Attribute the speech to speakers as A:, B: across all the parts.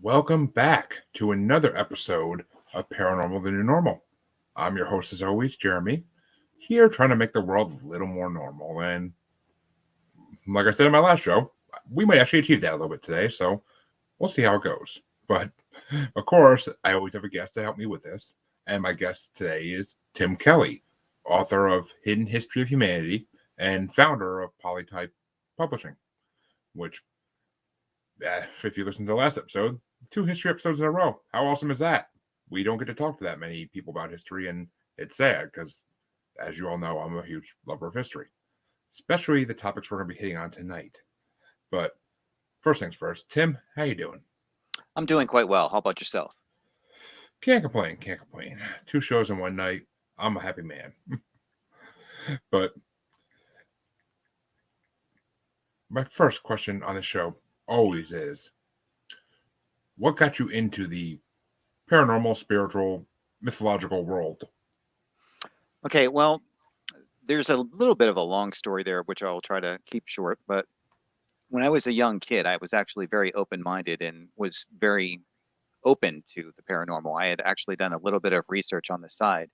A: Welcome back to another episode of Paranormal the New Normal. I'm your host, as always, Jeremy, here trying to make the world a little more normal. And like I said in my last show, we might actually achieve that a little bit today, so we'll see how it goes. But of course, I always have a guest to help me with this, and my guest today is Tim Kelly, author of Hidden History of Humanity and founder of Polytype Publishing, which if you listen to the last episode, two history episodes in a row. How awesome is that? We don't get to talk to that many people about history, and it's sad because, as you all know, I'm a huge lover of history, especially the topics we're going to be hitting on tonight. But first things first, Tim, how you doing?
B: I'm doing quite well. How about yourself?
A: Can't complain, can't complain. Two shows in one night. I'm a happy man. But my first question on the show always is, what got you into the paranormal, spiritual, mythological world?
B: Okay, well, there's a little bit of a long story there, which I'll try to keep short. But when I was a young kid, I was actually very open-minded and was very open to the paranormal. I had actually done a little bit of research on the side.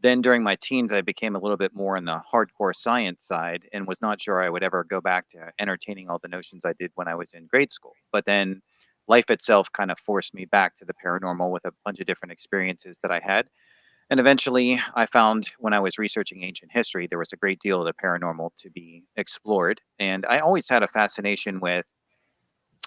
B: Then during my teens, I became a little bit more on the hardcore science side and was not sure I would ever go back to entertaining all the notions I did when I was in grade school. But then life itself kind of forced me back to the paranormal with a bunch of different experiences that I had. And eventually, I found when I was researching ancient history, there was a great deal of the paranormal to be explored. And I always had a fascination with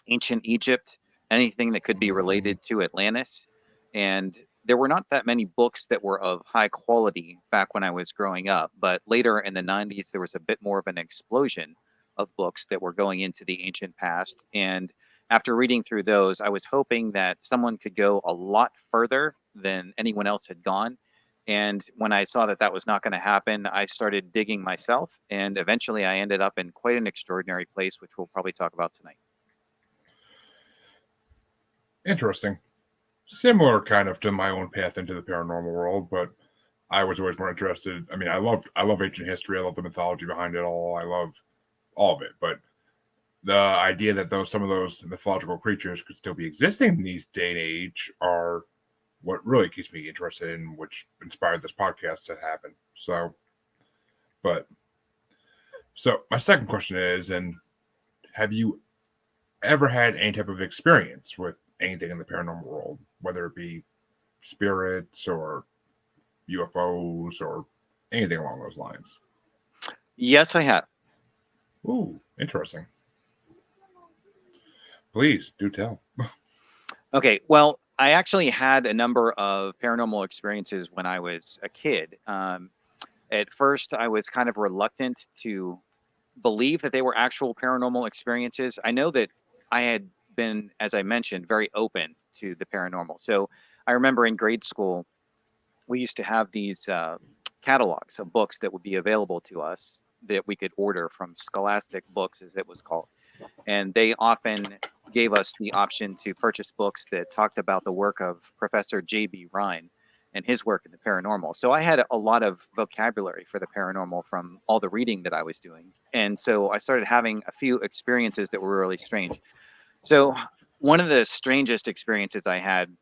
B: ancient Egypt, anything that could be related to Atlantis. And there were not that many books that were of high quality back when I was growing up. But later in the 90s, there was a bit more of an explosion of books that were going into the ancient past. And after reading through those, I was hoping that someone could go a lot further than anyone else had gone. And when I saw that that was not going to happen, I started digging myself. And eventually I ended up in quite an extraordinary place, which we'll probably talk about tonight.
A: Interesting. Similar kind of to my own path into the paranormal world, but I was always more interested. I mean, I love ancient history. I love the mythology behind it all. I love all of it. But the idea that some of those mythological creatures could still be existing in these day and age are what really keeps me interested in, which inspired this podcast to happen. But so my second question is, and have you ever had any type of experience with anything in the paranormal world, whether it be spirits or UFOs or anything along those lines?
B: Yes, I have.
A: Ooh, interesting. Please do tell.
B: Okay, well, I actually had a number of paranormal experiences when I was a kid. At first, I was kind of reluctant to believe that they were actual paranormal experiences. I know that I had been, as I mentioned, very open to the paranormal. So I remember in grade school, we used to have these catalogs of books that would be available to us that we could order from Scholastic Books, as it was called. And they often gave us the option to purchase books that talked about the work of Professor J.B. Rhine and his work in the paranormal. So I had a lot of vocabulary for the paranormal from all the reading that I was doing. And so I started having a few experiences that were really strange. So one of the strangest experiences I had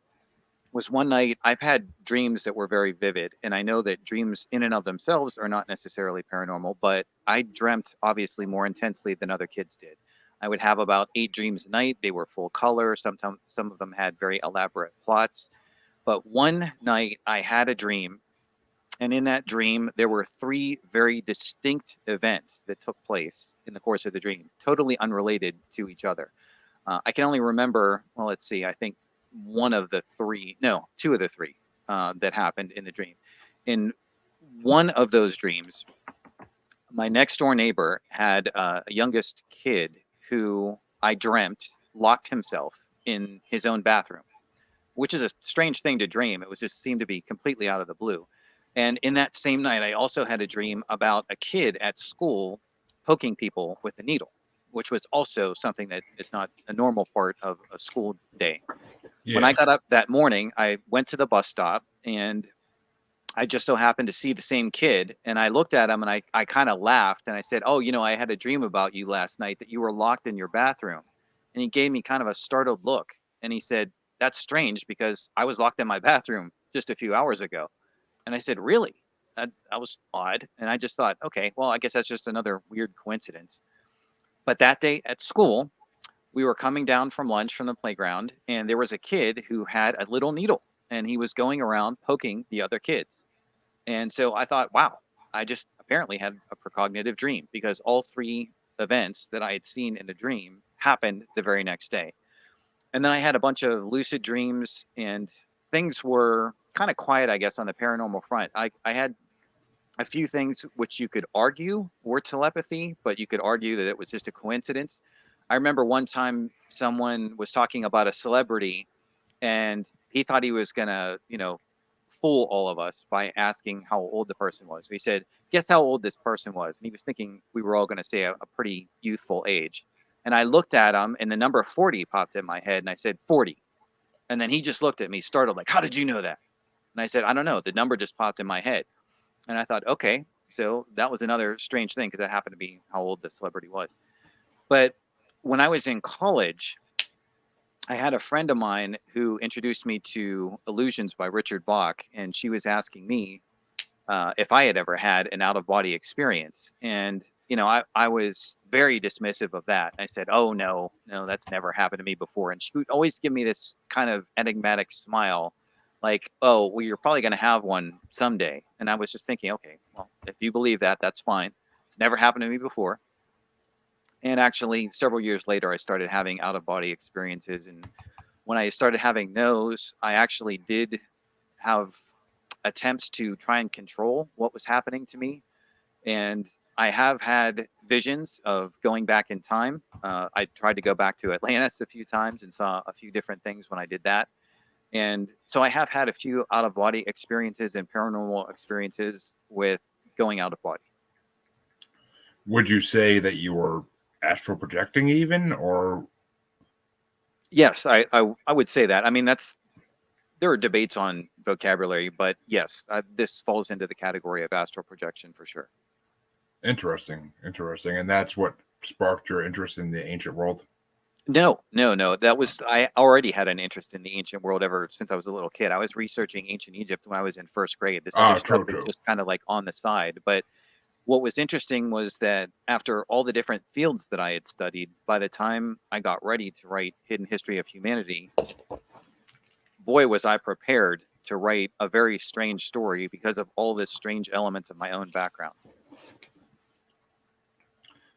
B: was one night. I've had dreams that were very vivid, and I know that dreams in and of themselves are not necessarily paranormal, but I dreamt obviously more intensely than other kids did. I would have about 8 dreams a night. They were full color. Sometimes some of them had very elaborate plots. But one night I had a dream, and in that dream there were three very distinct events that took place in the course of the dream, totally unrelated to each other. I can only remember, well, let's see, I think one of the three, no, two of the three that happened in the dream. In one of those dreams, my next door neighbor had a youngest kid who I dreamt locked himself in his own bathroom, which is a strange thing to dream. It was just seemed to be completely out of the blue. And in that same night, I also had a dream about a kid at school poking people with a needle, which was also something that is not a normal part of a school day. When I
A: Yeah.
B: got up that morning, I went to the bus stop and I just so happened to see the same kid. And I looked at him and I kind of laughed and I said, "Oh, I had a dream about you last night that you were locked in your bathroom." And he gave me kind of a startled look. And he said, "That's strange because I was locked in my bathroom just a few hours ago." And I said, "Really?" That was odd. And I just thought, okay, well, I guess that's just another weird coincidence. But that day at school, we were coming down from lunch from the playground, and there was a kid who had a little needle, and he was going around poking the other kids. And so I thought, wow, I just apparently had a precognitive dream, because all three events that I had seen in the dream happened the very next day. And then I had a bunch of lucid dreams, and things were kind of quiet, I guess, on the paranormal front. I had a few things which you could argue were telepathy, but you could argue that it was just a coincidence. I remember one time someone was talking about a celebrity, and he thought he was gonna, fool all of us by asking how old the person was. So he said, "Guess how old this person was?" And he was thinking we were all going to say a pretty youthful age. And I looked at him, and the number 40 popped in my head, and I said, 40. And then he just looked at me, startled, like, "How did you know that?" And I said, "I don't know. The number just popped in my head." And I thought, okay, so that was another strange thing, because that happened to be how old the celebrity was. But when I was in college, I had a friend of mine who introduced me to Illusions by Richard Bach, and she was asking me if I had ever had an out of body experience. And, I was very dismissive of that. I said, "Oh, no, no, that's never happened to me before." And she would always give me this kind of enigmatic smile, like, "Oh, well, you're probably going to have one someday." And I was just thinking, okay, well, if you believe that, that's fine. It's never happened to me before. And actually, several years later, I started having out of body experiences. And when I started having those, I actually did have attempts to try and control what was happening to me. And I have had visions of going back in time. I tried to go back to Atlantis a few times and saw a few different things when I did that. And so I have had a few out of body experiences and paranormal experiences with going out of body.
A: Would you say that you were astral projecting even, or
B: Yes, I would say that. I mean, there are debates on vocabulary, but yes, this falls into the category of astral projection for sure.
A: interesting, and that's what sparked your interest in the ancient world?
B: No, no, no. I already had an interest in the ancient world ever since I was a little kid. I was researching ancient Egypt when I was in first grade. This other
A: Oh,
B: stuff
A: true,
B: was
A: true.
B: just kind of like on the side. But what was interesting was that after all the different fields that I had studied, by the time I got ready to write Hidden History of Humanity, boy, was I prepared to write a very strange story because of all the strange elements of my own background.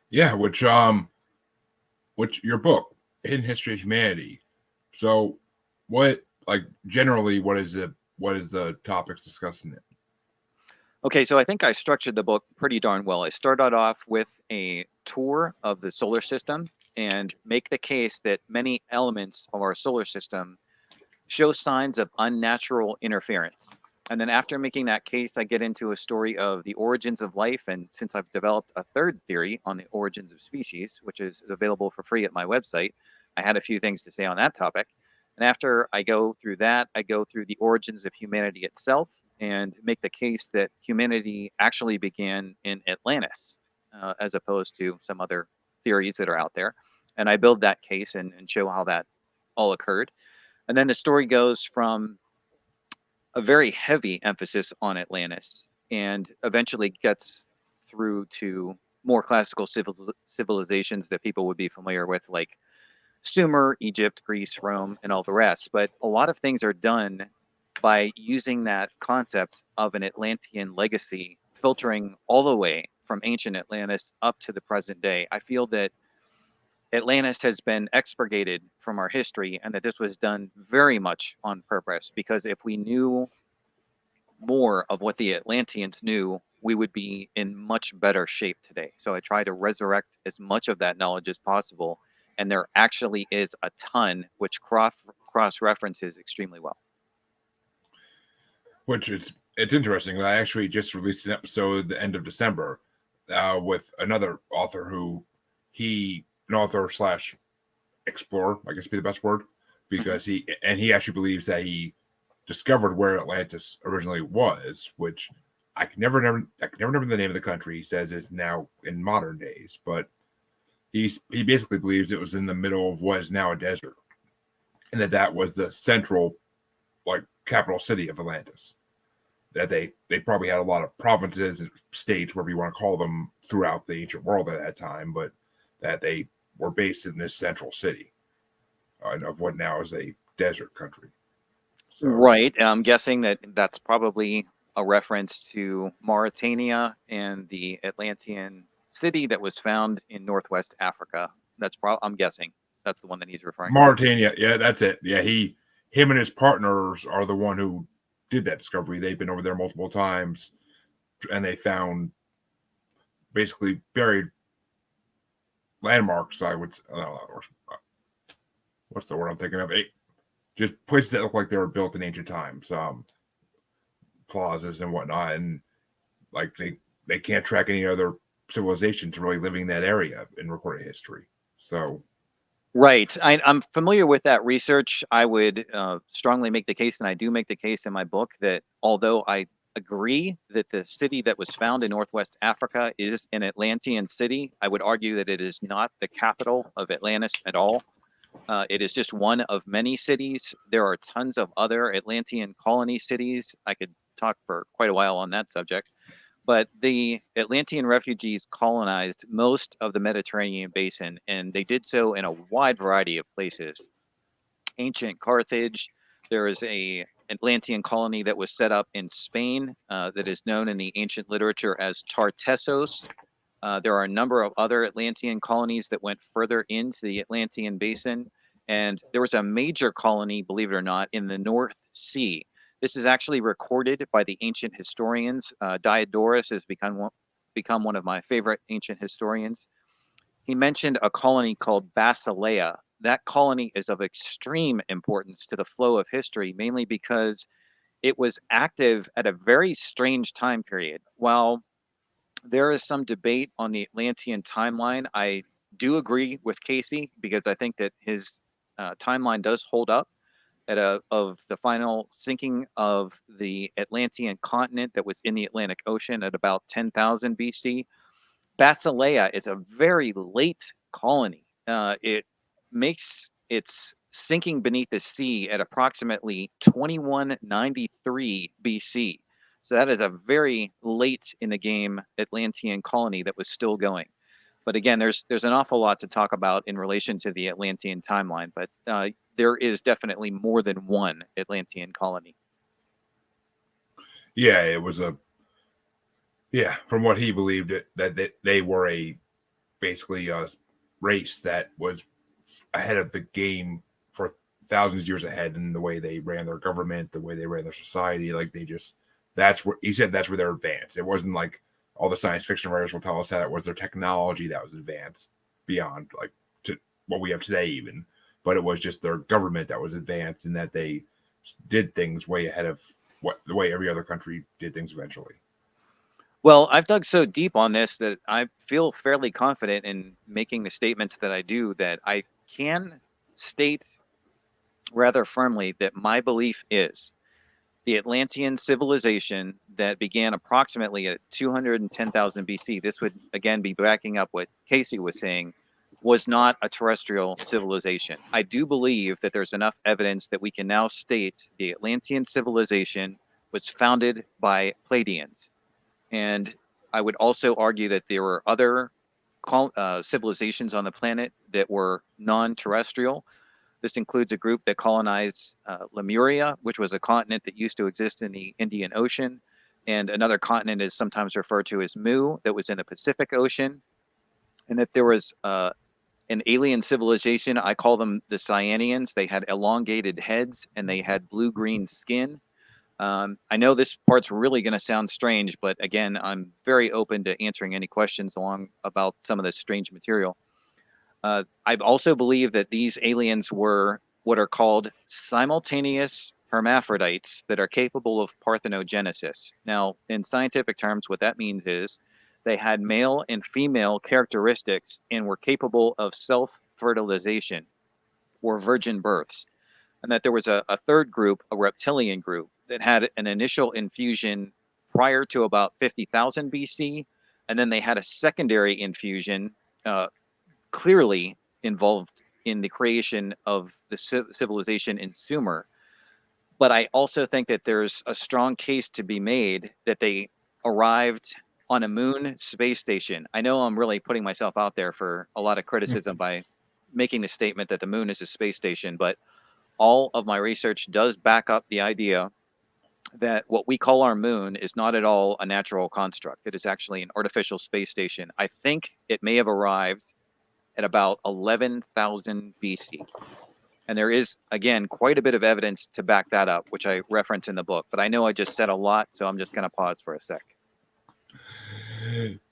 A: Yeah, which your book, Hidden History of Humanity. So, what like generally what is the topics discussed in it?
B: Okay, so I think I structured the book pretty darn well. I started off with a tour of the solar system and make the case that many elements of our solar system show signs of unnatural interference. And then after making that case, I get into a story of the origins of life. And since I've developed a third theory on the origins of species, which is available for free at my website, I had a few things to say on that topic. And after I go through that, I go through the origins of humanity itself and make the case that humanity actually began in Atlantis, as opposed to some other theories that are out there. And I build that case and show how that all occurred. And then the story goes from a very heavy emphasis on Atlantis and eventually gets through to more classical civilizations that people would be familiar with, like Sumer, Egypt, Greece, Rome, and all the rest. But a lot of things are done by using that concept of an Atlantean legacy, filtering all the way from ancient Atlantis up to the present day. I feel that Atlantis has been expurgated from our history, and that this was done very much on purpose, because if we knew more of what the Atlanteans knew, we would be in much better shape today. So I try to resurrect as much of that knowledge as possible, and there actually is a ton which cross references extremely well.
A: Which it's interesting. I actually just released an episode at the end of December with another author an author slash explorer, I guess would be the best word,
B: Mhm.
A: because he actually believes that he discovered where Atlantis originally was, which I can never remember the name of the country. He says is now in modern days, but he basically believes it was in the middle of what is now a desert. and that was the central, like, capital city of Atlantis. That they probably had a lot of provinces and states, whatever you want to call them, throughout the ancient world at that time, but that they were based in this central city of what now is a desert country. So,
B: Right. And I'm guessing that that's probably a reference to Mauritania and the Atlantean city that was found in Northwest Africa. I'm guessing that's the one that he's referring to.
A: Mauritania, yeah, that's it. Yeah, him and his partners are the one who did that discovery. They've been over there multiple times, and they found basically buried landmarks. I would, what's the word I'm thinking of? Just places that look like they were built in ancient times, plazas and whatnot, and like they can't track any other civilizations really living in that area in recorded history. So,
B: Right. I'm familiar with that research. I would strongly make the case, and I do make the case in my book, that although I agree that the city that was found in Northwest Africa is an Atlantean city, I would argue that it is not the capital of Atlantis at all. It is just one of many cities. There are tons of other Atlantean colony cities. I could talk for quite a while on that subject. But the Atlantean refugees colonized most of the Mediterranean basin, and they did so in a wide variety of places. Ancient Carthage, there is a Atlantean colony that was set up in Spain that is known in the ancient literature as Tartessos. There are a number of other Atlantean colonies that went further into the Atlantean basin. And there was a major colony, believe it or not, in the North Sea. This is actually recorded by the ancient historians. Diodorus has become one of my favorite ancient historians. He mentioned a colony called Basileia. That colony is of extreme importance to the flow of history, mainly because it was active at a very strange time period. While there is some debate on the Atlantean timeline, I do agree with Casey because I think that his timeline does hold up of the final sinking of the Atlantean continent that was in the Atlantic Ocean at about 10,000 BC. Basileia is a very late colony. It makes its sinking beneath the sea at approximately 2193 BC. So that is a very late in the game Atlantean colony that was still going. But again, there's an awful lot to talk about in relation to the Atlantean timeline. But there is definitely more than one Atlantean colony.
A: yeah, it was from what he believed, that they were basically a race that was ahead of the game for thousands of years ahead in the way they ran their government, the way they ran their society. Like that's where he said that's where they're advanced. It wasn't like all the science fiction writers will tell us that it was their technology that was advanced beyond like to what we have today even, but it was just their government that was advanced and that they did things way ahead of the way every other country did things eventually.
B: Well, I've dug so deep on this that I feel fairly confident in making the statements that I do, that I can state rather firmly that my belief is the Atlantean civilization that began approximately at 210,000 BC. This would again be backing up what Casey was saying, was not a terrestrial civilization. I do believe that there's enough evidence that we can now state the Atlantean civilization was founded by Pleiadians. And I would also argue that there were other civilizations on the planet that were non-terrestrial. This includes a group that colonized Lemuria, which was a continent that used to exist in the Indian Ocean, and another continent is sometimes referred to as Mu, that was in the Pacific Ocean, and that there was an alien civilization. I call them the Cyanians. They had elongated heads and they had blue-green skin. I know this part's really going to sound strange, but again, I'm very open to answering any questions along about some of this strange material. I also believe that these aliens were what are called simultaneous hermaphrodites that are capable of parthenogenesis. Now, in scientific terms, what that means is they had male and female characteristics and were capable of self-fertilization or virgin births. And that there was a third group, a reptilian group, that had an initial infusion prior to about 50,000 BC. And then they had a secondary infusion, clearly involved in the creation of the civilization in Sumer. But I also think that there's a strong case to be made that they arrived on a moon space station. I know I'm really putting myself out there for a lot of criticism by making the statement that the moon is a space station, but all of my research does back up the idea that what we call our moon is not at all a natural construct. It is actually an artificial space station. I think it may have arrived at about 11,000 BC. And there is, again, quite a bit of evidence to back that up, which I reference in the book. But I know I just said a lot, so I'm just going to pause for a sec.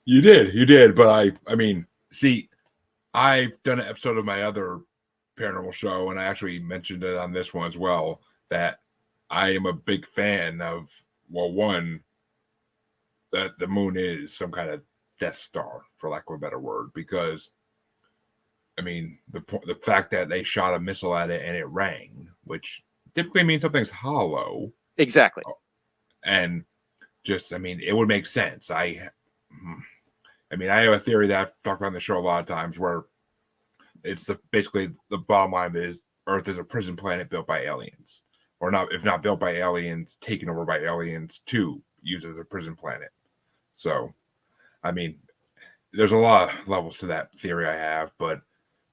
A: You did. But I mean, see, I've done an episode of my other paranormal show, and I actually mentioned it on this one as well, that I am a big fan of, well, one, that the moon is some kind of Death Star, for lack of a better word, because I mean, the fact that they shot a missile at it and it rang, which typically means something's hollow.
B: Exactly.
A: And just, I mean, it would make sense. I mean, I have a theory that I've talked about on the show a lot of times where it's basically the bottom line is Earth is a prison planet built by aliens, or not, if not built by aliens, taken over by aliens to use as a prison planet. So, I mean, there's a lot of levels to that theory I have, but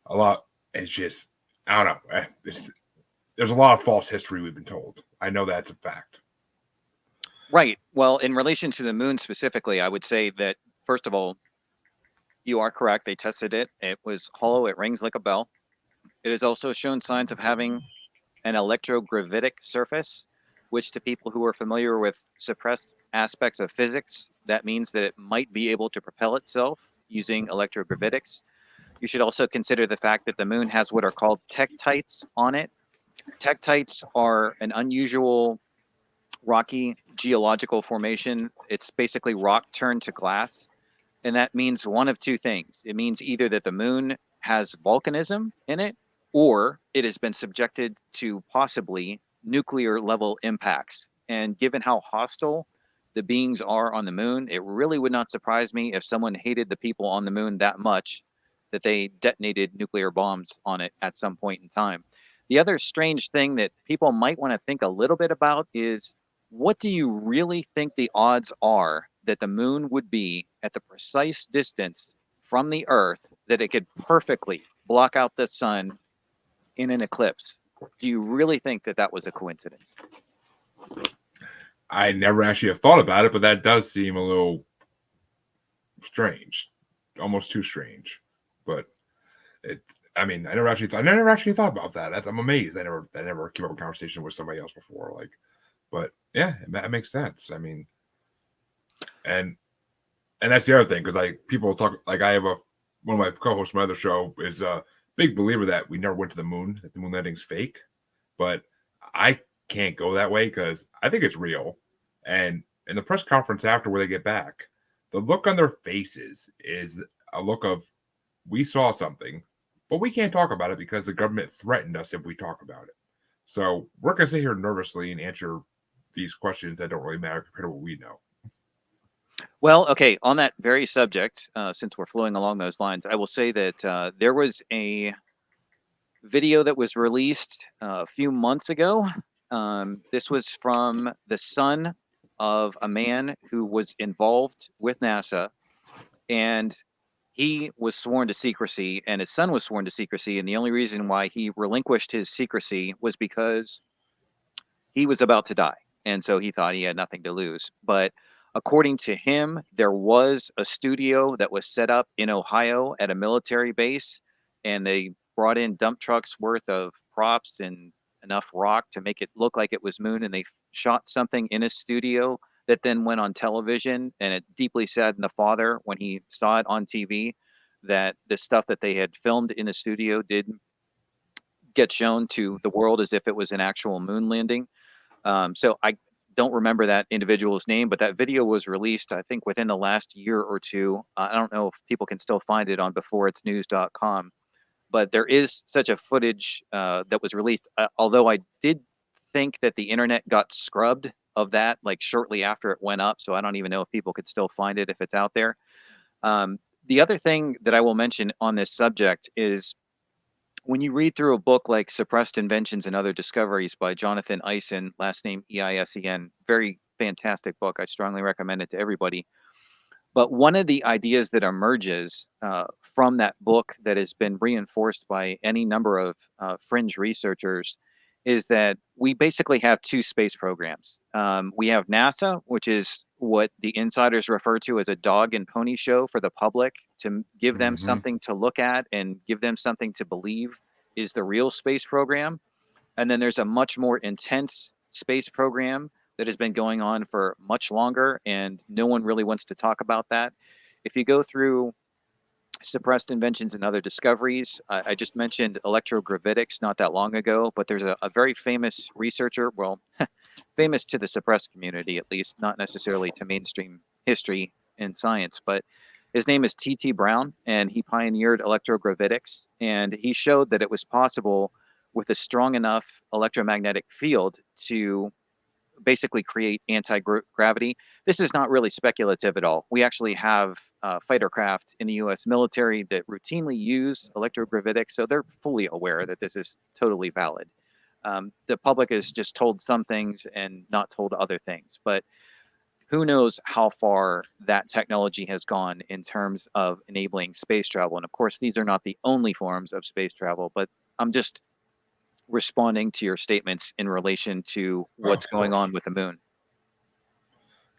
A: a lot, it's just, I don't know. There's a lot of false history we've been told. I know that's a fact.
B: Right. Well, in relation to the moon specifically, I would say that, first of all, you are correct. They tested it. It was hollow. It rings like a bell. It has also shown signs of having an electrogravitic surface, which to people who are familiar with suppressed aspects of physics, that means that it might be able to propel itself using electrogravitics. You should also consider the fact that the moon has what are called tektites on it. Tektites are an unusual rocky geological formation. It's basically rock turned to glass. And that means one of two things. It means either that the moon has volcanism in it, or it has been subjected to possibly nuclear level impacts. And given how hostile the beings are on the moon, it really would not surprise me if someone hated the people on the moon that much that they detonated nuclear bombs on it at some point in time. The other strange thing that people might want to think a little bit about is, what do you really think the odds are that the moon would be at the precise distance from the Earth that it could perfectly block out the sun in an eclipse? Do you really think that that was a coincidence?
A: I never actually have thought about it, but that does seem a little strange, almost too strange. But I mean, I never actually thought about that. I'm amazed. I never came up with a conversation with somebody else before. Like, but yeah, that makes sense. I mean, and that's the other thing, because like people talk, like I have one of my co-hosts, my other show, is a big believer that we never went to the moon, that the moon landing's fake. But I can't go that way because I think it's real. And in the press conference after where they get back, the look on their faces is a look of, we saw something, but we can't talk about it because the government threatened us if we talk about it. So we're going to sit here nervously and answer these questions that don't really matter compared to what we know.
B: Well, okay, on that very subject, since we're flowing along those lines, I will say that there was a video that was released a few months ago. This was from the son of a man who was involved with NASA, and he was sworn to secrecy, and his son was sworn to secrecy. And the only reason why he relinquished his secrecy was because he was about to die. And so he thought he had nothing to lose. But according to him, there was a studio that was set up in Ohio at a military base, and they brought in dump trucks worth of props and enough rock to make it look like it was moon. And they shot something in a studio that then went on television. And it deeply saddened the father when he saw it on TV that the stuff that they had filmed in the studio did get shown to the world as if it was an actual moon landing. So I don't remember that individual's name, but that video was released, I think, within the last year or two. I don't know if people can still find it on beforeitsnews.com, but there is such a footage that was released. Although I did think that the internet got scrubbed of that like shortly after it went up, so I don't even know if people could still find it if it's out there. The other thing that I will mention on this subject is when you read through a book like Suppressed Inventions and Other Discoveries by Jonathan Eisen, last name Eisen, very fantastic book. I strongly recommend it to everybody. But one of the ideas that emerges from that book that has been reinforced by any number of fringe researchers is that we basically have two space programs. We have NASA, which is what the insiders refer to as a dog and pony show for the public to give them
A: Hmm.
B: something to look at and give them something to believe is the real space program. And then there's a much more intense space program that has been going on for much longer, and no one really wants to talk about that. If you go through Suppressed Inventions and Other Discoveries, I just mentioned electrogravitics not that long ago, but there's a very famous researcher, well, famous to the suppressed community at least, not necessarily to mainstream history and science, but his name is T.T. Brown, and he pioneered electrogravitics, and he showed that it was possible with a strong enough electromagnetic field to basically create anti-gravity. This is not really speculative at all. We actually have fighter craft in the U.S. military that routinely use electrogravitics, so they're fully aware that this is totally valid. The public is just told some things and not told other things, but who knows how far that technology has gone in terms of enabling space travel. And of course, these are not the only forms of space travel, but I'm just responding to your statements in relation to
A: Oh,
B: what's
A: of
B: going
A: course.
B: on with the moon.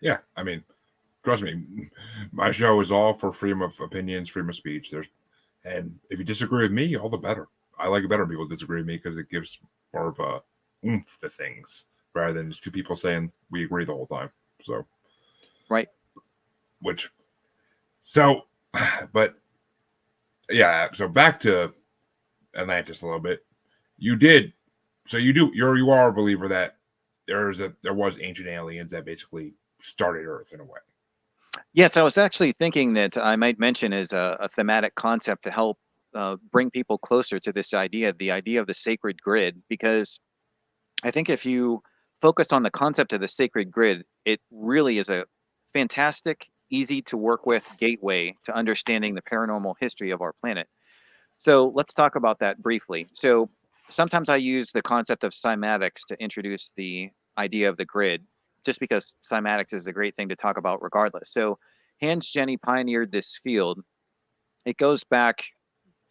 A: Yeah, I mean, trust me, my show is all for freedom of opinions, freedom of speech. And if you disagree with me, all the better. I like it better when people disagree with me because it gives more of a oomph to things rather than just two people saying we agree the whole time. So,
B: Right.
A: which, so, but yeah, so back to Atlantis a little bit. You did, so you are a believer that there was ancient aliens that basically started Earth in a way.
B: Yes, I was actually thinking that I might mention as a thematic concept to help bring people closer to this idea, the idea of the sacred grid, because I think if you focus on the concept of the sacred grid, it really is a fantastic, easy to work with gateway to understanding the paranormal history of our planet. So let's talk about that briefly. So sometimes I use the concept of cymatics to introduce the idea of the grid, just because cymatics is a great thing to talk about regardless. So Hans Jenny pioneered this field. It goes back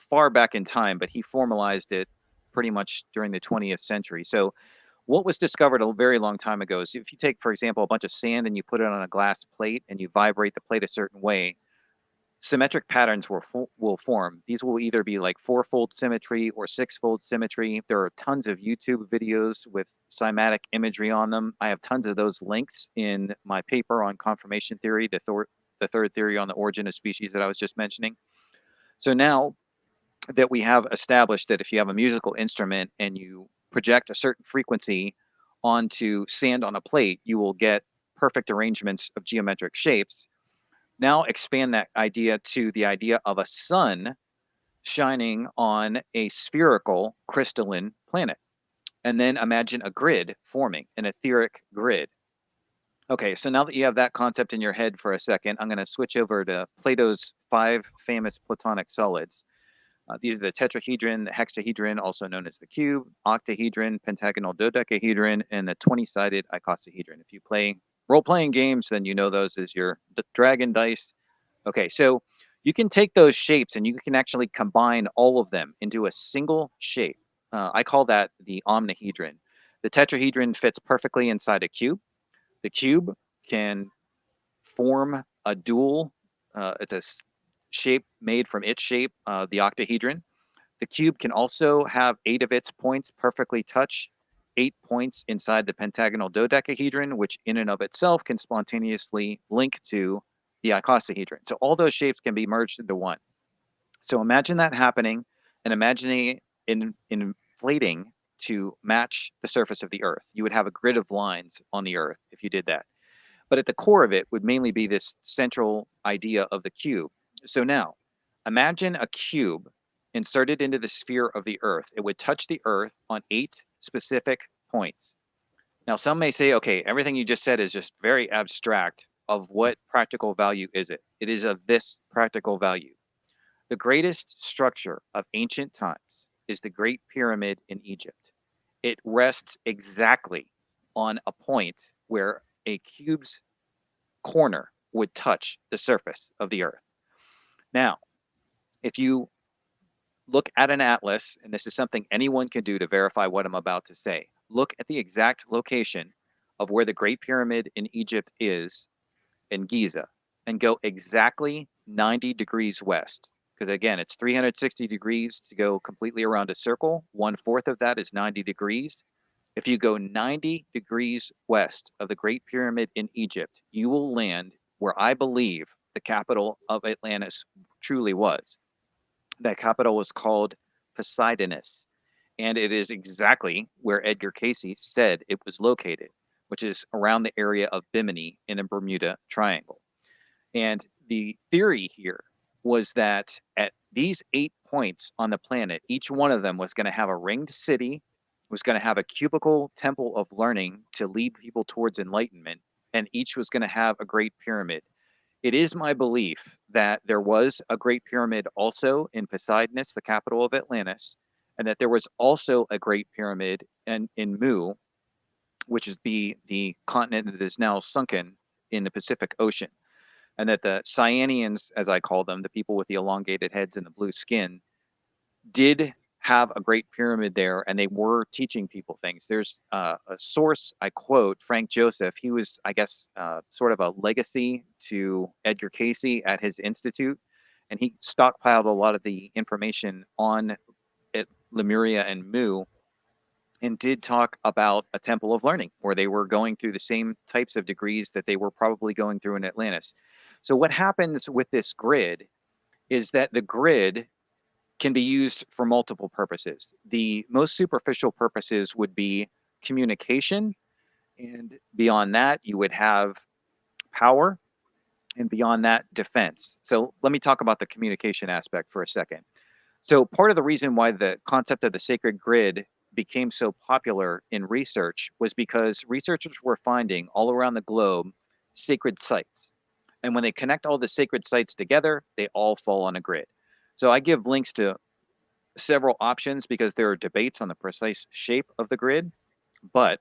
B: far back in time, but he formalized it pretty much during the 20th century. So what was discovered a very long time ago is if you take, for example, a bunch of sand and you put it on a glass plate and you vibrate the plate a certain way, symmetric patterns will form. These will either be like fourfold symmetry or sixfold symmetry. There are tons of YouTube videos with cymatic imagery on them. I have tons of those links in my paper on confirmation theory, the third theory on the origin of species that I was just mentioning. So now that we have established that if you have a musical instrument and you project a certain frequency onto sand on a plate, you will get perfect arrangements of geometric shapes. Now expand that idea to the idea of a sun shining on a spherical crystalline planet. And then imagine a grid forming, an etheric grid. Okay, so now that you have that concept in your head for a second, I'm going to switch over to Plato's 5 famous Platonic solids. These are the tetrahedron, the hexahedron, also known as the cube, octahedron, pentagonal dodecahedron, and the 20-sided icosahedron. If you play role-playing games, then you know those as your dragon dice. Okay, so you can take those shapes and you can actually combine all of them into a single shape. I call that the omnihedron. The tetrahedron fits perfectly inside a cube. The cube can form a dual, it's a shape made from its shape, the octahedron. The cube can also have 8 of its points perfectly touch 8 points inside the pentagonal dodecahedron, which in and of itself can spontaneously link to the icosahedron. So all those shapes can be merged into one. So imagine that happening and imagining inflating to match the surface of the Earth. You would have a grid of lines on the Earth if you did that. But at the core of it would mainly be this central idea of the cube. So now, imagine a cube inserted into the sphere of the Earth. It would touch the Earth on 8 specific points. Now, some may say, okay, everything you just said is just very abstract. Of what practical value is it? It is of this practical value. The greatest structure of ancient times is the Great Pyramid in Egypt. It rests exactly on a point where a cube's corner would touch the surface of the earth. Now, if you look at an atlas, and this is something anyone can do to verify what I'm about to say, look at the exact location of where the Great Pyramid in Egypt is in Giza and go exactly 90 degrees west. Because again, it's 360 degrees to go completely around a circle. 1/4 of that is 90 degrees. If you go 90 degrees west of the Great Pyramid in Egypt, you will land where I believe the capital of Atlantis truly was. That capital was called Poseidonis, and it is exactly where Edgar Cayce said it was located, which is around the area of Bimini in the Bermuda Triangle. And the theory here was that at these 8 points on the planet, each one of them was going to have a ringed city, was going to have a cubical temple of learning to lead people towards enlightenment, and each was going to have a great pyramid. It is my belief that there was a great pyramid also in Poseidonis, the capital of Atlantis, and that there was also a great pyramid in Mu, which is the continent that is now sunken in the Pacific Ocean, and that the Cyanians, as I call them, the people with the elongated heads and the blue skin, did have a great pyramid there, and they were teaching people things. There's a source I quote, Frank Joseph. He was, I guess, sort of a legacy to Edgar Cayce at his institute, and he stockpiled a lot of the information on Lemuria and Mu, and did talk about a temple of learning where they were going through the same types of degrees that they were probably going through in Atlantis. So what happens with this grid is that the grid can be used for multiple purposes. The most superficial purposes would be communication, and beyond that, you would have power, and beyond that, defense. So let me talk about the communication aspect for a second. So part of the reason why the concept of the sacred grid became so popular in research was because researchers were finding all around the globe sacred sites. And when they connect all the sacred sites together, they all fall on a grid. So I give links to several options because there are debates on the precise shape of the grid, but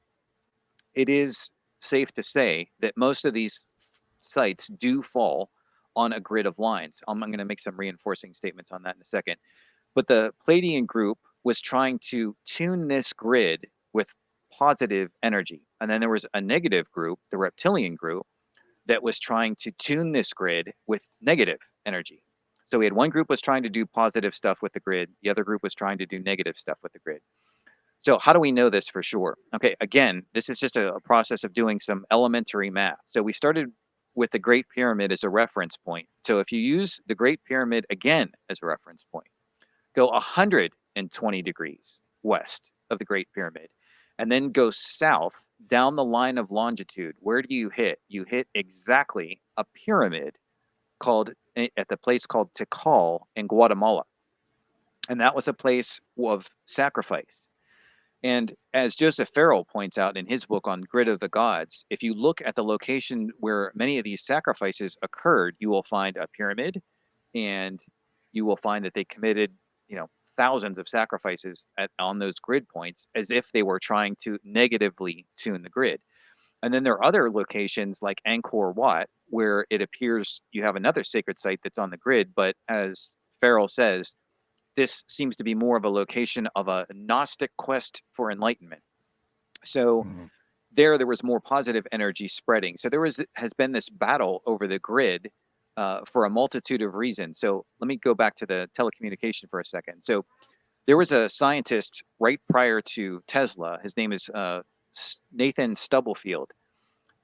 B: it is safe to say that most of these sites do fall on a grid of lines. I'm going to make some reinforcing statements on that in a second. But the Pleiadian group was trying to tune this grid with positive energy. And then there was a negative group, the reptilian group, that was trying to tune this grid with negative energy. So we had one group was trying to do positive stuff with the grid. The other group was trying to do negative stuff with the grid. So how do we know this for sure? Okay, again, this is just a process of doing some elementary math. So we started with the Great Pyramid as a reference point. So if you use the Great Pyramid again as a reference point, go 120 degrees west of the Great Pyramid, and then go south down the line of longitude. Where do you hit? You hit exactly a pyramid called at the place called Tikal in Guatemala. And that was a place of sacrifice. And as Joseph Farrell points out in his book on Grid of the Gods, if you look at the location where many of these sacrifices occurred, you will find a pyramid, and you will find that they committed, thousands of sacrifices on those grid points as if they were trying to negatively tune the grid. And then there are other locations like Angkor Wat, where it appears you have another sacred site that's on the grid. But as Farrell says, this seems to be more of a location of a Gnostic quest for enlightenment. So there was more positive energy spreading. So there has been this battle over the grid for a multitude of reasons. So let me go back to the telecommunication for a second. So there was a scientist right prior to Tesla. His name is Nathan Stubblefield.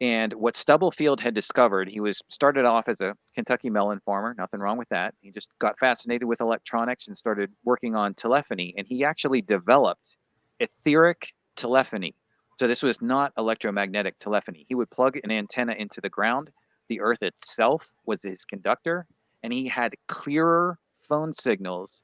B: And what Stubblefield had discovered, he was started off as a Kentucky melon farmer. Nothing wrong with that. He just got fascinated with electronics and started working on telephony. And he actually developed etheric telephony. So this was not electromagnetic telephony. He would plug an antenna into the ground. The earth itself was his conductor. And he had clearer phone signals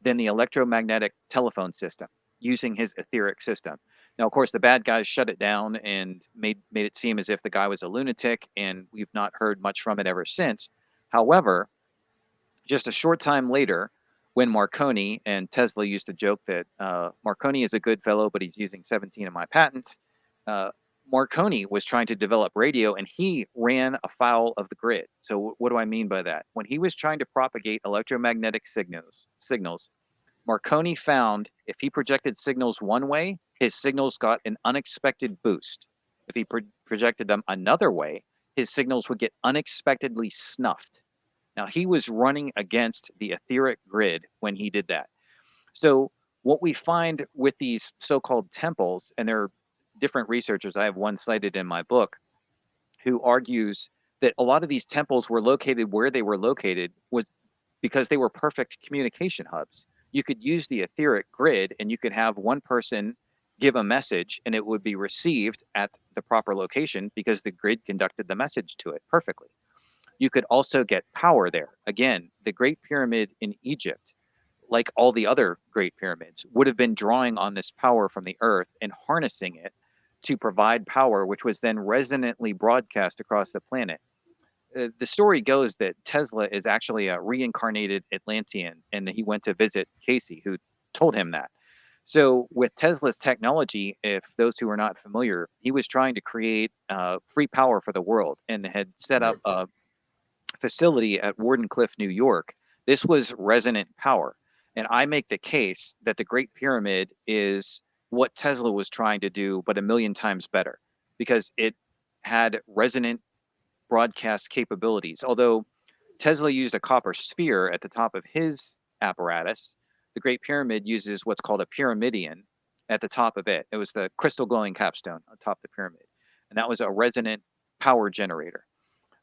B: than the electromagnetic telephone system using his etheric system. Now, of course, the bad guys shut it down and made it seem as if the guy was a lunatic, and we've not heard much from it ever since. However, just a short time later, when Marconi, and Tesla used to joke that Marconi is a good fellow, but he's using 17 of my patents. Marconi was trying to develop radio, and he ran afoul of the grid. So what do I mean by that? When he was trying to propagate electromagnetic signals, Marconi found if he projected signals one way, his signals got an unexpected boost. If he projected them another way, his signals would get unexpectedly snuffed. Now, he was running against the etheric grid when he did that. So, what we find with these so called temples, and there are different researchers, I have one cited in my book, who argues that a lot of these temples were located where they were located was because they were perfect communication hubs. You could use the etheric grid and you could have one person give a message and it would be received at the proper location because the grid conducted the message to it perfectly. You could also get power there. Again, the Great Pyramid in Egypt, like all the other Great Pyramids, would have been drawing on this power from the earth and harnessing it to provide power, which was then resonantly broadcast across the planet. The story goes that Tesla is actually a reincarnated Atlantean, and he went to visit Casey, who told him that. So, with Tesla's technology, if those who are not familiar, he was trying to create free power for the world and had set up
A: Right.
B: a facility at Wardenclyffe, New York. This was resonant power. And I make the case that the Great Pyramid is what Tesla was trying to do, but a million times better because it had resonant broadcast capabilities. Although Tesla used a copper sphere at the top of his apparatus, the Great Pyramid uses what's called a pyramidion at the top of it. It was the crystal glowing capstone on top of the pyramid. And that was a resonant power generator.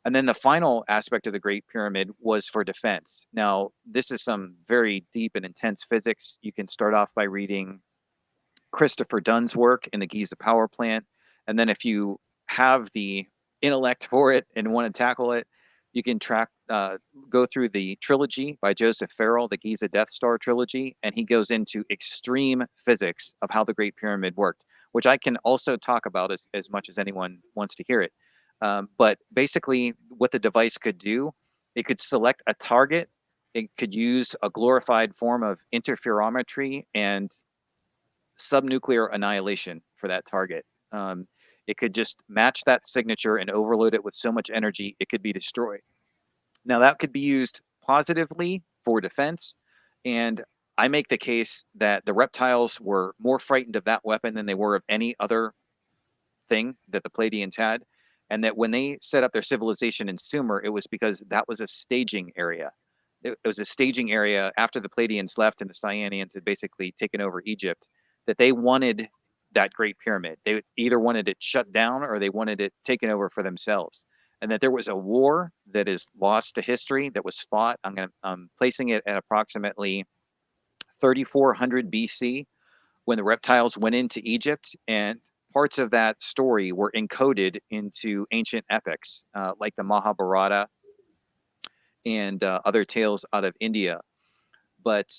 B: And then the final aspect of the Great Pyramid was for defense. Now, this is some very deep and intense physics. You can start off by reading Christopher Dunn's work in the Giza power plant. And then if you have the intellect for it and want to tackle it, you can go through the trilogy by Joseph Farrell, the Giza Death Star trilogy, and he goes into extreme physics of how the Great Pyramid worked, which I can also talk about as much as anyone wants to hear it. But basically, what the device could do, it could select a target, it could use a glorified form of interferometry and subnuclear annihilation for that target. It could just match that signature and overload it with so much energy, it could be destroyed. Now, that could be used positively for defense. And I make the case that the reptiles were more frightened of that weapon than they were of any other thing that the Pleiadians had. And that when they set up their civilization in Sumer, it was because that was a staging area. It was a staging area after the Pleiadians left and the Cyanians had basically taken over Egypt, that they wanted that Great Pyramid. They either wanted it shut down or they wanted it taken over for themselves. And that there was a war that is lost to history that was fought. I'm placing it at approximately 3400 BC when the reptiles went into Egypt, and parts of that story were encoded into ancient epics like the Mahabharata and other tales out of India. But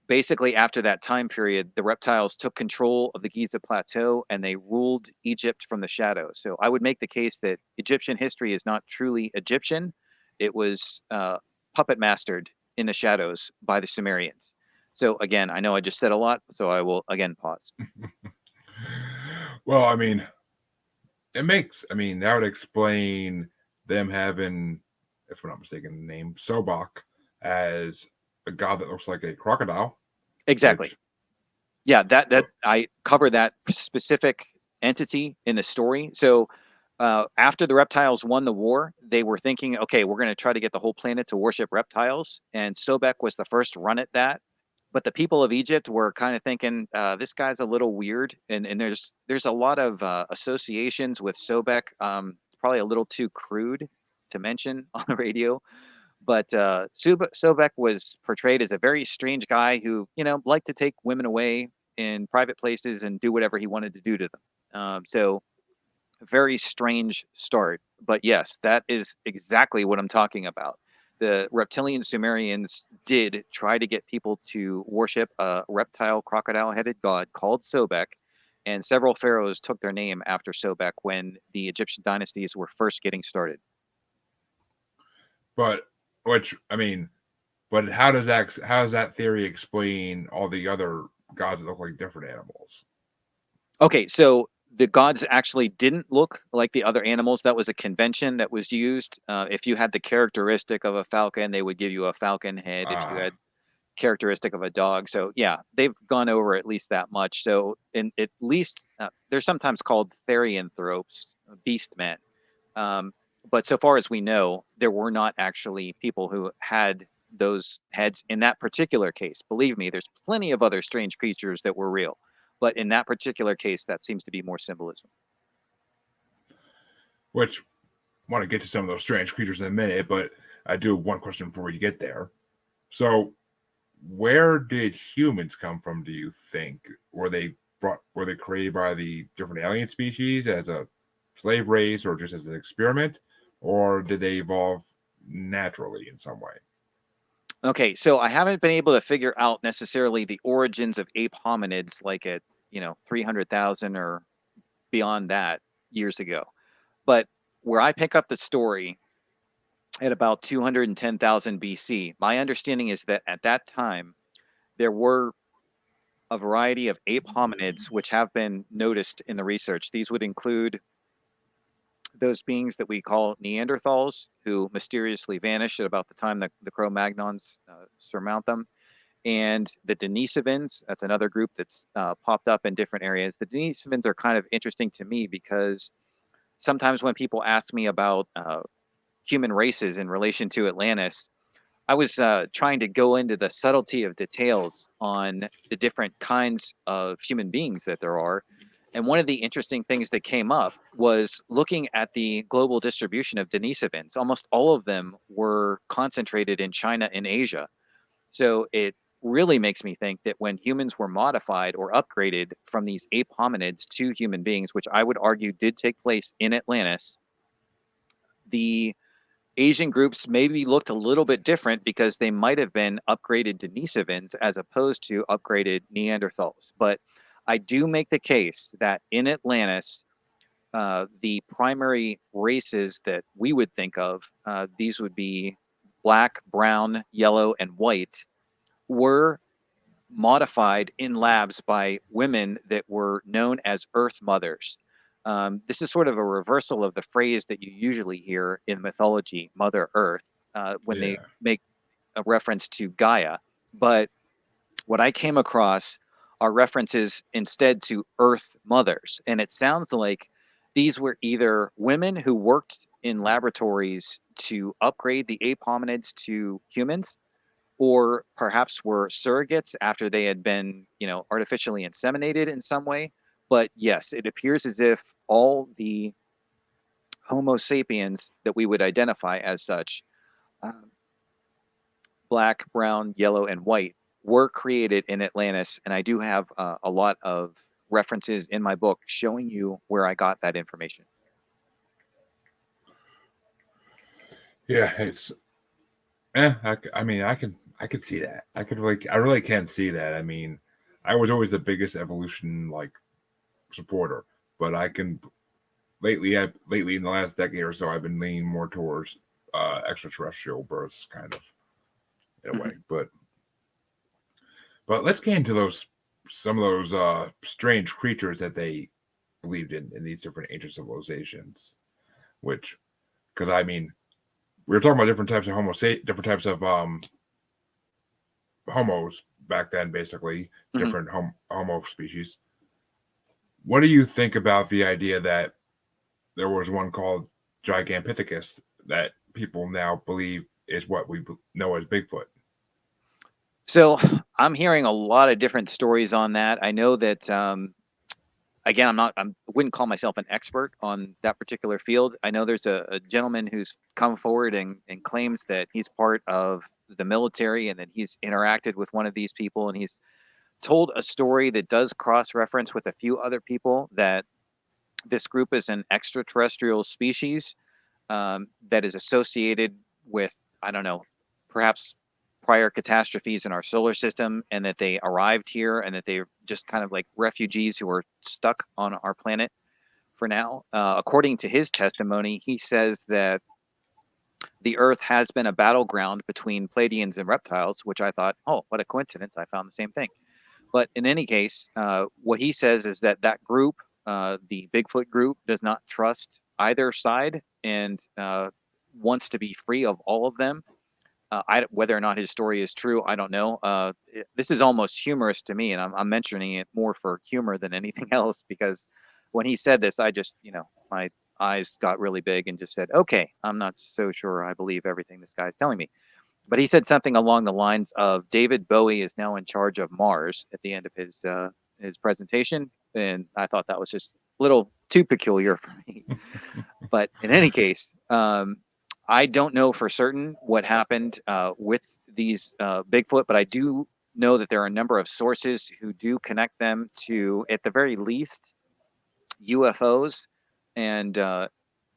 B: basically, after that time period, the reptiles took control of the Giza Plateau and they ruled Egypt from the shadows. So I would make the case that Egyptian history is not truly Egyptian. It was puppet mastered in the shadows by the Sumerians. So again, I know I just said a lot, so I will again pause.
A: Well, I mean, that would explain them having, if I'm not mistaken, the name Sobok as a god that looks like a crocodile.
B: Exactly.
A: Which,
B: Yeah, that I cover that specific entity in the story. So after the reptiles won the war, they were thinking, okay, we're going to try to get the whole planet to worship reptiles, and Sobek was the first run at that. But the people of Egypt were kind of thinking, this guy's a little weird, and there's a lot of associations with Sobek. Probably a little too crude to mention on the radio. But Sobek was portrayed as a very strange guy who, liked to take women away in private places and do whatever he wanted to do to them. So a very strange start. But yes, that is exactly what I'm talking about. The reptilian Sumerians did try to get people to worship a reptile, crocodile-headed god called Sobek, and several pharaohs took their name after Sobek when the Egyptian dynasties were first getting started.
A: but which I mean, But how does that theory explain all the other gods that look like different animals?
B: Okay, so the gods actually didn't look like the other animals. That was a convention that was used. If you had the characteristic of a falcon, they would give you a falcon head. If you
A: Ah,
B: had characteristic of a dog, so yeah, they've gone over at least that much. So, in at least they're sometimes called therianthropes, beast men. Um, but so far as we know, there were not actually people who had those heads in that particular case. Believe me, there's plenty of other strange creatures that were real. But in that particular case, that seems to be more symbolism.
A: which I want to get to some of those strange creatures in a minute, but I do have one question before we get there. So, where did humans come from? Do you think were they created by the different alien species as a slave race, or just as an experiment, or did they evolve naturally in some way?
B: Okay, so I haven't been able to figure out necessarily the origins of ape hominids like at, 300,000 or beyond that years ago. But where I pick up the story at about 210,000 BC, my understanding is that at that time, there were a variety of ape hominids which have been noticed in the research. These would include those beings that we call Neanderthals, who mysteriously vanished at about the time that the Cro-Magnons surmount them, and the Denisovans. That's another group that's popped up in different areas. The Denisovans are kind of interesting to me because sometimes when people ask me about human races in relation to Atlantis, I was trying to go into the subtlety of details on the different kinds of human beings that there are. And one of the interesting things that came up was looking at the global distribution of Denisovans. Almost all of them were concentrated in China and Asia. So it really makes me think that when humans were modified or upgraded from these ape hominids to human beings, which I would argue did take place in Atlantis, the Asian groups maybe looked a little bit different because they might have been upgraded Denisovans as opposed to upgraded Neanderthals. But I do make the case that in Atlantis, the primary races that we would think of, these would be black, brown, yellow, and white, were modified in labs by women that were known as Earth Mothers. This is sort of a reversal of the phrase that you usually hear in mythology, Mother Earth, when they
A: Yeah,
B: make a reference to Gaia. But what I came across are references instead to Earth Mothers. And it sounds like these were either women who worked in laboratories to upgrade the ape hominids to humans, or perhaps were surrogates after they had been, artificially inseminated in some way. But yes, it appears as if all the Homo sapiens that we would identify as such, um, black, brown, yellow, and white, were created in Atlantis. And I do have a lot of references in my book showing you where I got that information.
A: yeah. I mean, I can see that. I really can see that. I mean, I was always the biggest evolution supporter, but I can lately in the last decade or so, I've been leaning more towards extraterrestrial births, kind of in a way.
B: Mhm.
A: But let's get into those some of those strange creatures that they believed in these different ancient civilizations. Which, because I mean, we were talking about different types of homos back then, basically
B: Mhm.
A: different homo species. What do you think about the idea that there was one called Gigantopithecus that people now believe is what we know as Bigfoot?
B: So I'm hearing a lot of different stories on that. I know that again, I wouldn't call myself an expert on that particular field. I know there's a gentleman who's come forward and claims that he's part of the military and that he's interacted with one of these people, and he's told a story that does cross reference with a few other people that this group is an extraterrestrial species that is associated with, I don't know, perhaps prior catastrophes in our solar system, and that they arrived here and that they're just kind of like refugees who are stuck on our planet for now. According to his testimony, he says that the Earth has been a battleground between Pleiadians and reptiles, which I thought, oh, what a coincidence! I found the same thing. But in any case, what he says is that that group, the Bigfoot group, does not trust either side and wants to be free of all of them. Whether or not his story is true, I don't know. This is almost humorous to me, and I'm mentioning it more for humor than anything else, because when he said this, I just, my eyes got really big and just said, okay, I'm not so sure I believe everything this guy's telling me. But he said something along the lines of David Bowie is now in charge of Mars at the end of his presentation, and I thought that was just a little too peculiar for me. But in any case, I don't know for certain what happened with these Bigfoot, but I do know that there are a number of sources who do connect them to, at the very least, UFOs and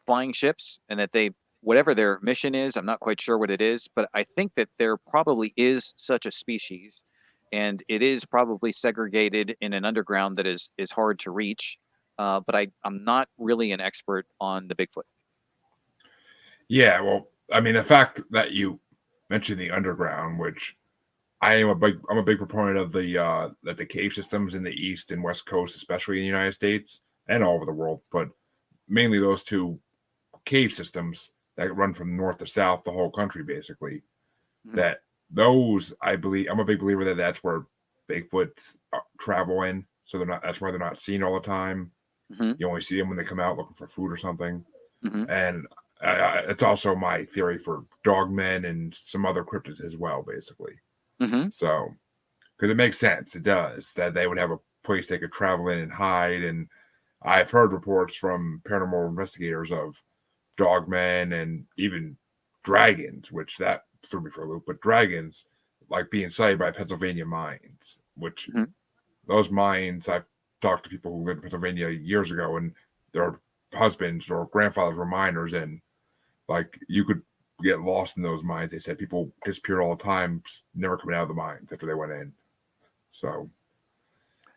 B: flying ships, and that they, whatever their mission is, I'm not quite sure what it is, but I think that there probably is such a species, and it is probably segregated in an underground that is hard to reach. But I'm not really an expert on the Bigfoot.
A: Yeah, well, I mean, the fact that you mentioned the underground, which I'm a big proponent of the cave systems in the East and West Coast, especially in the United States and all over the world, but mainly those two cave systems that run from north to south, the whole country basically.
B: Mhm.
A: That those, I believe, I'm a big believer that that's where Bigfoot travel in. So they're not. That's why they're not seen all the time.
B: Mhm.
A: You only see them when they come out looking for food or something.
B: Mhm.
A: And it's also my theory for dogmen and some other cryptids as well, basically.
B: Mhm.
A: So, because it makes sense, it does that they would have a place they could travel in and hide. And I've heard reports from paranormal investigators of dogmen and even dragons, which that threw me for a loop. But dragons, like being sighted by Pennsylvania mines, which
B: Mhm.
A: those mines, I've talked to people who lived in Pennsylvania years ago, and their husbands or grandfathers were miners, and like you could get lost in those mines. They said people disappeared all the time, never coming out of the mines after they went in. So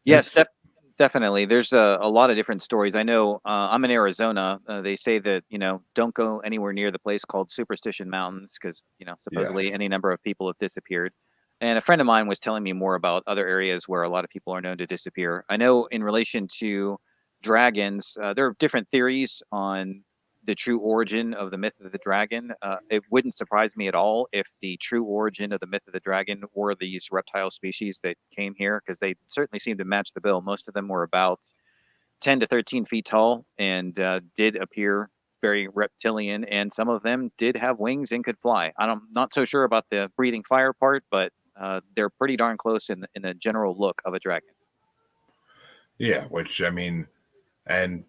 B: Yes,
A: it's
B: definitely. There's a lot of different stories. I know I'm in Arizona. They say that, don't go anywhere near the place called Superstition Mountains because, supposedly
A: yes,
B: any number of people have disappeared. And a friend of mine was telling me more about other areas where a lot of people are known to disappear. I know in relation to dragons, there are different theories on the true origin of the myth of the dragon. It wouldn't surprise me at all if the true origin of the myth of the dragon were these reptile species that came here, because they certainly seem to match the bill. Most of them were about 10 to 13 feet tall and did appear very reptilian, and some of them did have wings and could fly. I'm not so sure about the breathing fire part, but they're pretty darn close in the general look of a dragon.
A: yeah. Which I mean, and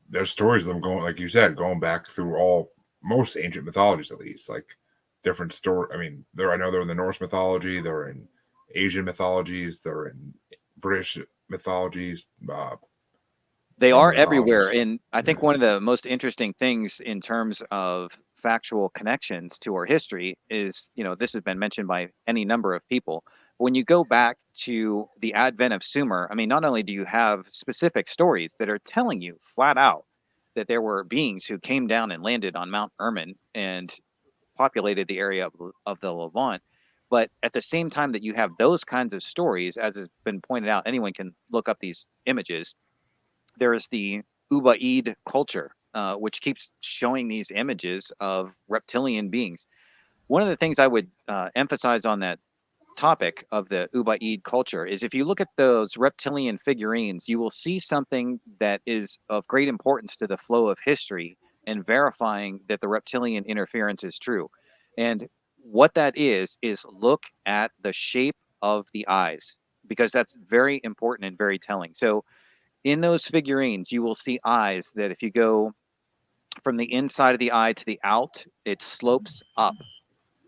A: there's stories of them going, like you said, going back through all most ancient mythologies at least, like different story. I mean, I know they're in the Norse mythology, they're in Asian mythologies, they're in British mythologies,
B: They
A: Roman
B: are everywhere.
A: mythologies.
B: And I think
A: Yeah.
B: one of the most interesting things in terms of factual connections to our history is, this has been mentioned by any number of people. When you go back to the advent of Sumer, I mean, not only do you have specific stories that are telling you flat out that there were beings who came down and landed on Mount Hermon and populated the area of the Levant. But at the same time that you have those kinds of stories, as has been pointed out, anyone can look up these images. There is the Ubaid culture, which keeps showing these images of reptilian beings. One of the things I would emphasize on that topic of the Ubaid culture is if you look at those reptilian figurines, you will see something that is of great importance to the flow of history and verifying that the reptilian interference is true. And what that is look at the shape of the eyes, because that's very important and very telling. So in those figurines, you will see eyes that if you go from the inside of the eye to the out, it slopes up.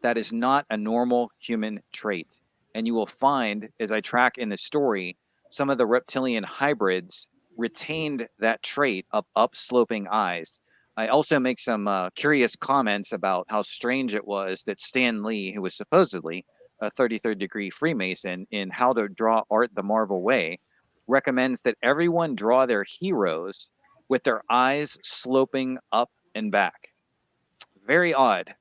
B: That is not a normal human trait. And you will find, as I track in the story, some of the reptilian hybrids retained that trait of upsloping eyes. I also make some curious comments about how strange it was that Stan Lee, who was supposedly a 33rd degree Freemason in How to Draw Art the Marvel Way, recommends that everyone draw their heroes with their eyes sloping up and back. Very odd.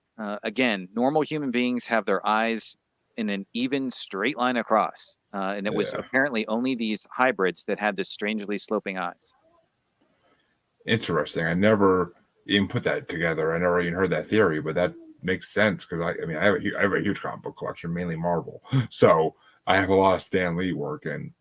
B: Again, normal human beings have their eyes in an even straight line across, and it was
A: Yeah.
B: apparently only these hybrids that had this strangely sloping eyes.
A: Interesting. I never even put that together. I never even heard that theory, but that makes sense because I mean, I have a huge comic book collection, mainly Marvel. So I have a lot of Stan Lee work and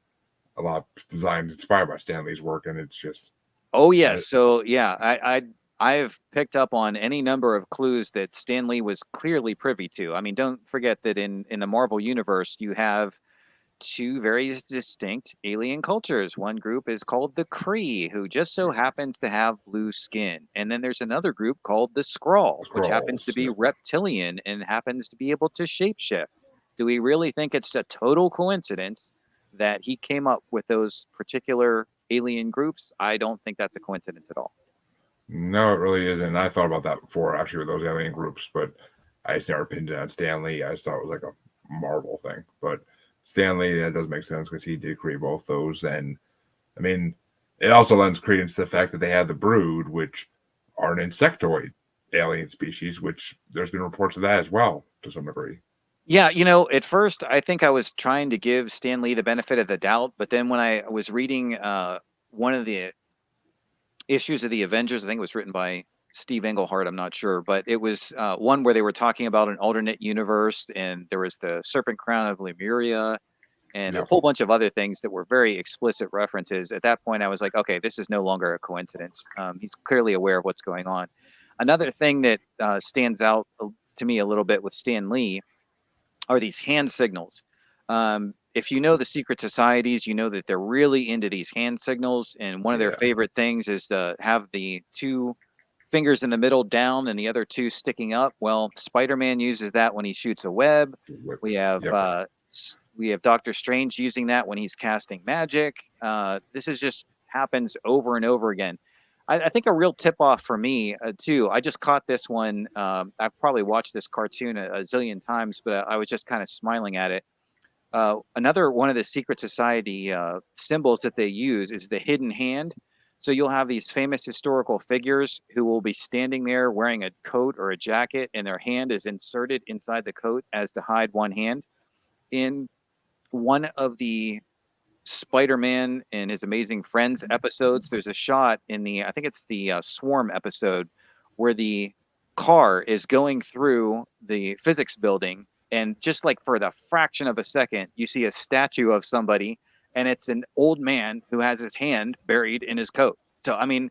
A: a lot designed inspired by Stan Lee's work, and it's just
B: Oh
A: uh,
B: yes, so yeah, I've picked up on any number of clues that Stan Lee was clearly privy to. I mean, don't forget that in the Marvel universe, you have two very distinct alien cultures. One group is called the Kree, who just so happens to have blue skin. And then there's another group called the Skrull, which happens to
A: scrolls.
B: be
A: Yep.
B: reptilian and happens to be able to shapeshift. Do we really think it's a total coincidence that he came up with those particular alien groups? I don't think that's a coincidence at all.
A: No, it really isn't. I thought about that before, actually, with those alien groups, but I just never pinned it on Stan Lee. I just thought it was like a Marvel thing. But Stan Lee, that does make sense because he did create both those. And I mean, it also lends credence to the fact that they had the Brood, which are an insectoid alien species, which there's been reports of that as well to some degree.
B: Yeah, at first I think I was trying to give Stan Lee the benefit of the doubt, but then when I was reading one of the issues of the Avengers. I think it was written by Steve Englehart. I'm not sure, but it was one where they were talking about an alternate universe, and there was the Serpent Crown of Lemuria, and a
A: Yep.
B: whole bunch of other things that were very explicit references. At that point, I was like, okay, this is no longer a coincidence. He's clearly aware of what's going on. Another thing that stands out to me a little bit with Stan Lee are these hand signals. If you know the secret societies, you know that they're really into these hand signals. And one of their
A: Yeah.
B: favorite things is to have the two fingers in the middle down and the other two sticking up. Well, Spider-Man uses that when he shoots a web. We have
A: Yep.
B: we have Doctor Strange using that when he's casting magic. This is just happens over and over again. I think a real tip off for me too. I just caught this one. I've probably watched this cartoon a zillion times, but I was just kind of smiling at it. Another one of the secret society symbols that they use is the hidden hand. So you'll have these famous historical figures who will be standing there wearing a coat or a jacket, and their hand is inserted inside the coat as to hide one hand. In one of the Spider-Man and His Amazing Friends episodes, there's a shot in I think it's the Swarm episode, where the car is going through the physics building, and just like for the fraction of a second, you see a statue of somebody, and it's an old man who has his hand buried in his coat. So, I mean,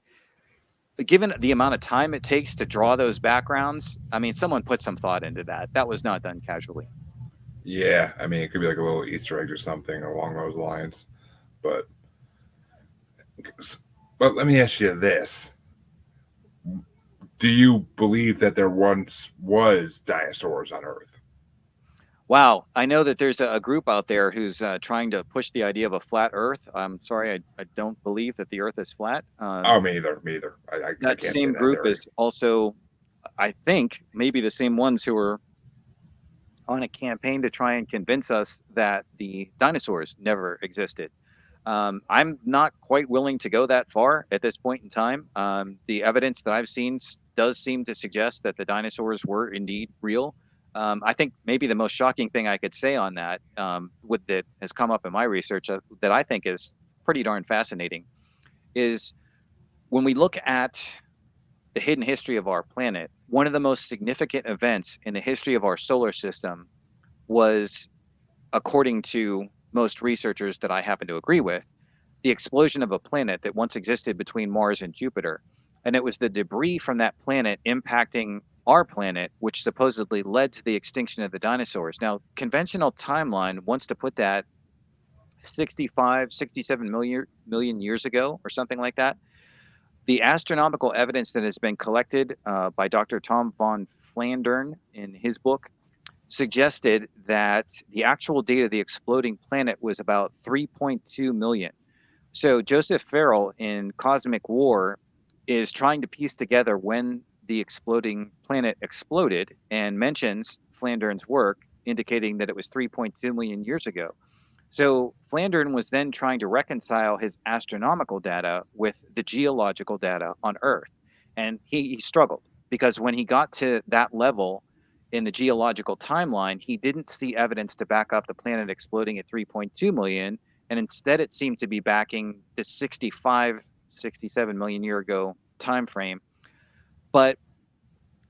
B: given the amount of time it takes to draw those backgrounds, I mean, someone put some thought into that. That was not done casually.
A: Yeah. I mean, it could be like a little Easter egg or something along those lines. But but let me ask you this: do you believe that there once was dinosaurs on Earth?
B: Wow, I know that there's a group out there who's trying to push the idea of a flat Earth. I'm sorry, I don't believe that the Earth is flat.
A: Oh, me either. Me either. I
B: That
A: can't stand
B: same
A: that
B: group
A: theory.
B: is also, I think, maybe the same ones who are on a campaign to try and convince us that the dinosaurs never existed. I'm not quite willing to go that far at this point in time. The evidence that I've seen does seem to suggest that the dinosaurs were indeed real. I think maybe the most shocking thing I could say on that, that has come up in my research that I think is pretty darn fascinating, is when we look at the hidden history of our planet. One of the most significant events in the history of our solar system was, according to most researchers that I happen to agree with, the explosion of a planet that once existed between Mars and Jupiter. And it was the debris from that planet impacting our planet, which supposedly led to the extinction of the dinosaurs. Now, conventional timeline wants to put that 65, 67 million years ago or something like that. The astronomical evidence that has been collected by Dr. Tom von Flandern in his book suggested that the actual date of the exploding planet was about 3.2 million. So Joseph Farrell in Cosmic War is trying to piece together when the exploding planet exploded and mentions Flandern's work indicating that it was 3.2 million years ago. So Flandern was then trying to reconcile his astronomical data with the geological data on Earth. And he struggled because when he got to that level, in the geological timeline, he didn't see evidence to back up the planet exploding at 3.2 million. And instead, it seemed to be backing the 65, 67 million year ago time frame. But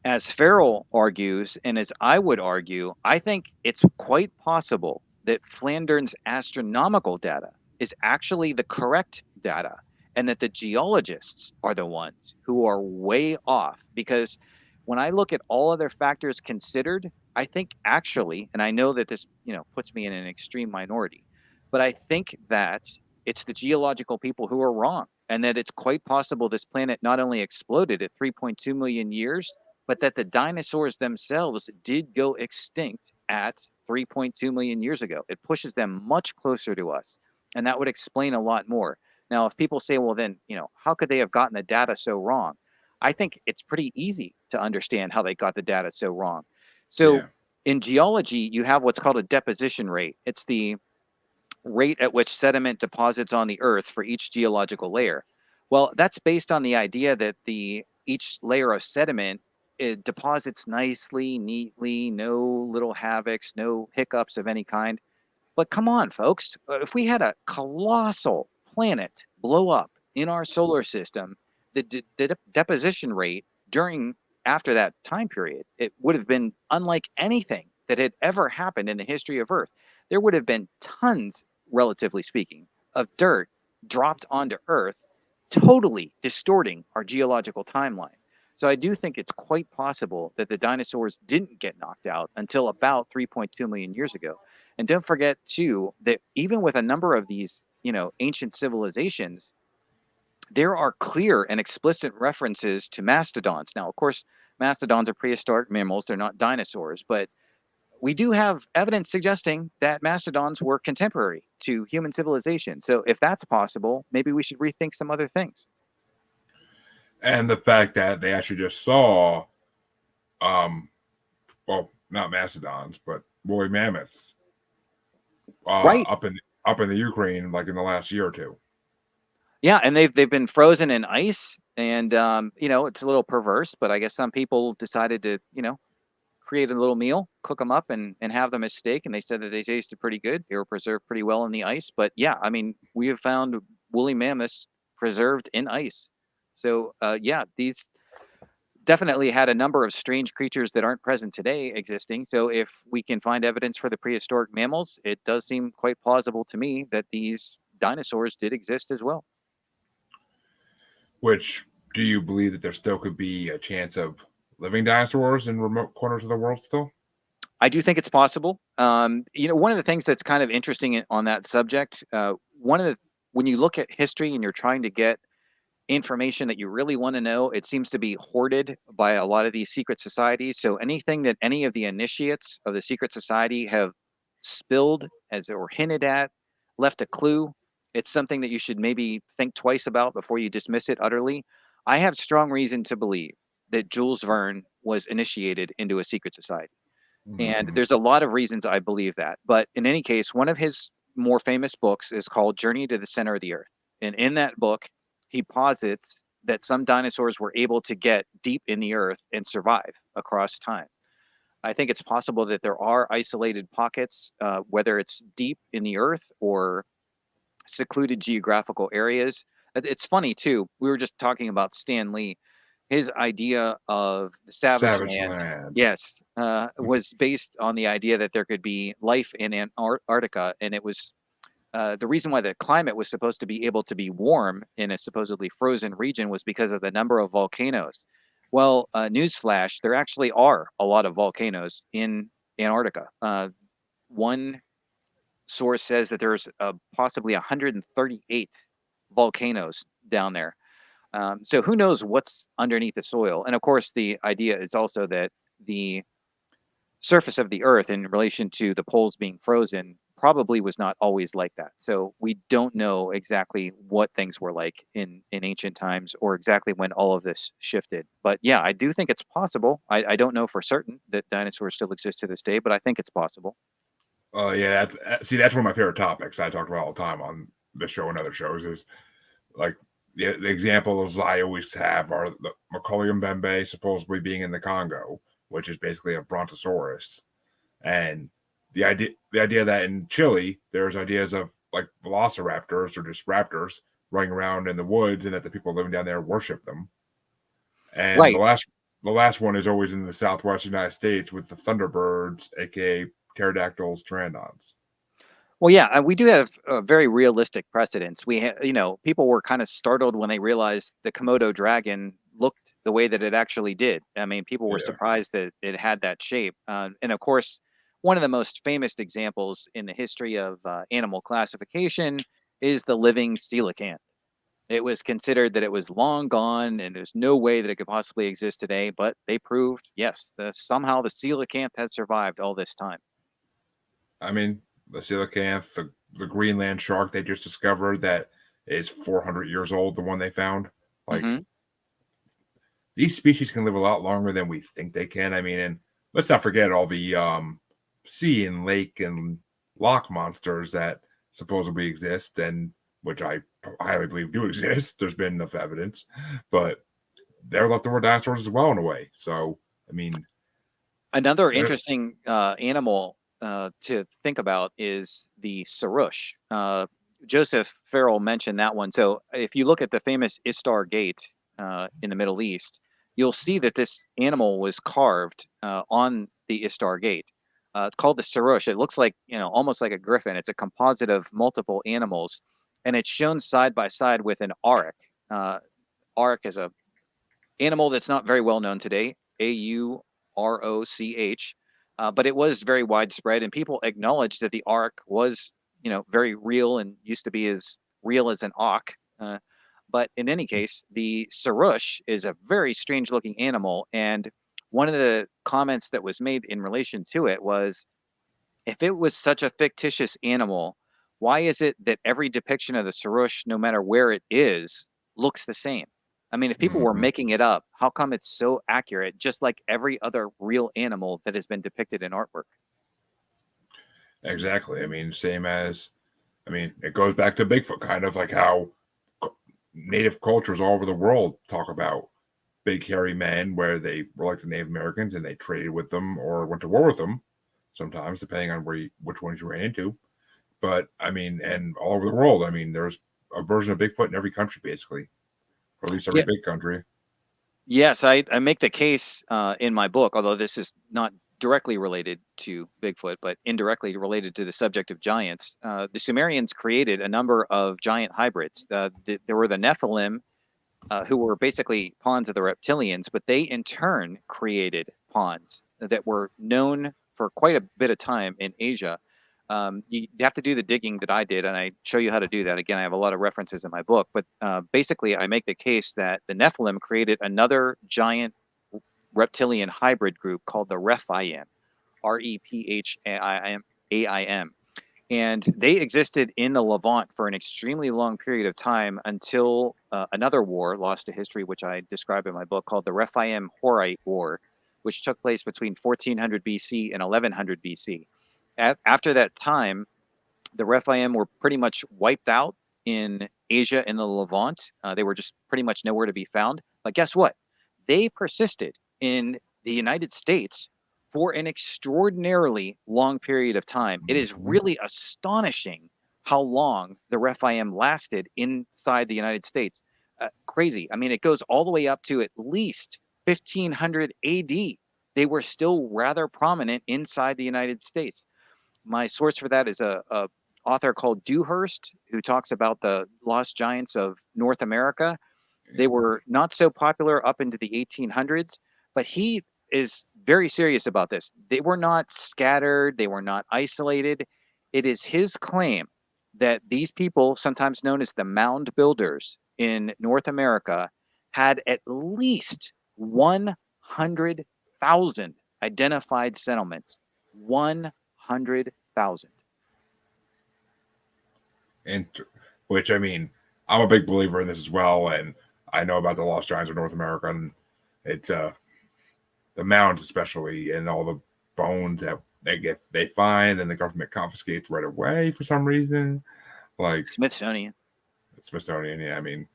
B: as Farrell argues, and as I would argue, I think it's quite possible that Flander's astronomical data is actually the correct data, and that the geologists are the ones who are way off. Because when I look at all other factors considered, I think actually, and I know that this, puts me in an extreme minority, but I think that it's the geological people who are wrong, and that it's quite possible this planet not only exploded at 3.2 million years, but that the dinosaurs themselves did go extinct at 3.2 million years ago. It pushes them much closer to us, and that would explain a lot more. Now, if people say, well, then, how could they have gotten the data so wrong? I think it's pretty easy to understand how they got the data so wrong. So
A: Yeah.
B: in geology, you have what's called a deposition rate. It's the rate at which sediment deposits on the earth for each geological layer. Well, that's based on the idea that each layer of sediment, it deposits nicely, neatly, no little havocs, no hiccups of any kind. But come on, folks, if we had a colossal planet blow up in our solar system, the deposition rate after that time period, it would have been unlike anything that had ever happened in the history of Earth. There would have been tons, relatively speaking, of dirt dropped onto Earth, totally distorting our geological timeline. So I do think it's quite possible that the dinosaurs didn't get knocked out until about 3.2 million years ago. And don't forget, too, that even with a number of these, ancient civilizations, there are clear and explicit references to mastodons. Now, of course, mastodons are prehistoric mammals, they're not dinosaurs, but we do have evidence suggesting that mastodons were contemporary to human civilization. So if that's possible, maybe we should rethink some other things.
A: And the fact that they actually just saw, well, not mastodons, but woolly mammoths,
B: Right.
A: up in the Ukraine, like in the last year or two.
B: Yeah, and they've been frozen in ice, and it's a little perverse, but I guess some people decided to, create a little meal, cook them up, and have them as steak. And they said that they tasted pretty good. They were preserved pretty well in the ice. But yeah, I mean, we have found woolly mammoths preserved in ice. So yeah, these definitely had a number of strange creatures that aren't present today existing. So if we can find evidence for the prehistoric mammals, it does seem quite plausible to me that these dinosaurs did exist as well.
A: Which, do you believe that there still could be a chance of living dinosaurs in remote corners of the world still?
B: I do think it's possible. One of the things that's kind of interesting on that subject, when you look at history and you're trying to get information that you really want to know, it seems to be hoarded by a lot of these secret societies. So anything that any of the initiates of the secret society have spilled as or hinted at, left a clue, it's something that you should maybe think twice about before you dismiss it utterly. I have strong reason to believe that Jules Verne was initiated into a secret society. And
A: Mm-hmm.
B: there's a lot of reasons I believe that. But in any case, one of his more famous books is called Journey to the Center of the Earth. And in that book, he posits that some dinosaurs were able to get deep in the earth and survive across time. I think it's possible that there are isolated pockets, whether it's deep in the earth or secluded geographical areas. It's funny, too. We were just talking about Stan Lee. His idea of the savage
A: Savage
B: land,
A: land.
B: yes, was based on the idea that there could be life in Antarctica. And it was the reason why the climate was supposed to be able to be warm in a supposedly frozen region was because of the number of volcanoes. Well, newsflash, there actually are a lot of volcanoes in Antarctica. One source says that there's possibly 138 volcanoes down there. So who knows what's underneath the soil? And of course, the idea is also that the surface of the Earth in relation to the poles being frozen probably was not always like that. So we don't know exactly what things were like in ancient times or exactly when all of this shifted. But yeah, I do think it's possible. I don't know for certain that dinosaurs still exist to this day, but I think it's possible.
A: Oh yeah, see, that's one of my favorite topics I talk about all the time on this show and other shows. Is like the examples I always have are the Macaulay Mbembe supposedly being in the Congo, which is basically a brontosaurus. And the idea that in Chile there's ideas of like velociraptors or just raptors running around in the woods, and that the people living down there worship them. And the
B: Right.
A: last one is always in the Southwest United States with the Thunderbirds, aka pterodactyls, pteranodons.
B: Well, yeah, we do have very realistic precedents. People were kind of startled when they realized the Komodo dragon looked the way that it actually did. I mean, people were
A: Yeah,
B: surprised that it had that shape. And of course, one of the most famous examples in the history of animal classification is the living coelacanth. It was considered that it was long gone and there's no way that it could possibly exist today, but they proved, yes, somehow the coelacanth has survived all this time.
A: I mean the coelacanth, the Greenland shark they just discovered that is 400 years old. The one they found, like
B: Hmm.
A: these species can live a lot longer than we think they can. I mean, and let's not forget all the sea and lake and loch monsters that supposedly exist, and which I highly believe do exist. There's been enough evidence, but they're leftover dinosaurs as well in a way. So, I mean,
B: Another
A: they're
B: interesting animal to think about is the sarush. Joseph Farrell mentioned that one. So if you look at the famous Istar Gate in the Middle East, you'll see that this animal was carved on the Istar Gate. It's called the sarush. It looks like, almost like a griffin. It's a composite of multiple animals, and it's shown side by side with an auric. Uh, Auric is a animal that's not very well known today, Auroch, but it was very widespread, and people acknowledged that the Auric was, very real and used to be as real as an auk. But in any case, the Sarush is a very strange looking animal, and one of the comments that was made in relation to it was, if it was such a fictitious animal, why is it that every depiction of the Sarush, no matter where it is, looks the same? I mean, if people were
A: mhm,
B: making it up, how come it's so accurate, just like every other real animal that has been depicted in artwork?
A: exactly. I mean, same as I mean, it goes back to Bigfoot, kind of like how native cultures all over the world talk about big hairy men, where they were like the Native Americans and they traded with them or went to war with them sometimes, depending on which ones you ran into. But I mean, and all over the world, I mean, there's a version of Bigfoot in every country, basically, or at least every
B: Yeah.
A: big country.
B: Yes, I make the case in my book, although this is not directly related to Bigfoot, but indirectly related to the subject of giants. The Sumerians created a number of giant hybrids. There were the Nephilim, who were basically pawns of the reptilians, but they in turn created pawns that were known for quite a bit of time in Asia. You have to do the digging that I did, and I show you how to do that. Again, I have a lot of references in my book, but basically, I make the case that the Nephilim created another giant reptilian hybrid group called the Rephaim, Rephaim, and they existed in the Levant for an extremely long period of time until another war lost to history, which I describe in my book, called the Rephaim Horite War, which took place between 1400 BC and 1100 BC. After that time, the Rephaim were pretty much wiped out in Asia and the Levant. They were just pretty much nowhere to be found. But guess what? They persisted in the United States for an extraordinarily long period of time. It is
A: Mhm.
B: really astonishing how long the Rephaim lasted inside the United States. Crazy. I mean, it goes all the way up to at least 1500 AD. They were still rather prominent inside the United States. My source for that is a author called Dewhurst, who talks about the lost giants of North America. They were not so popular up into the 1800s, but he is very serious about this. They were not scattered, they were not isolated. It is his claim that these people, sometimes known as the mound builders in North America, had at least 100,000 identified settlements. 100,000.
A: And which I mean, I'm a big believer in this as well, and I know about the lost giants of North America, and it's the mounds especially, and all the bones that they find, and the government confiscates right away for some reason, like
B: Smithsonian.
A: Smithsonian. Yeah, I mean,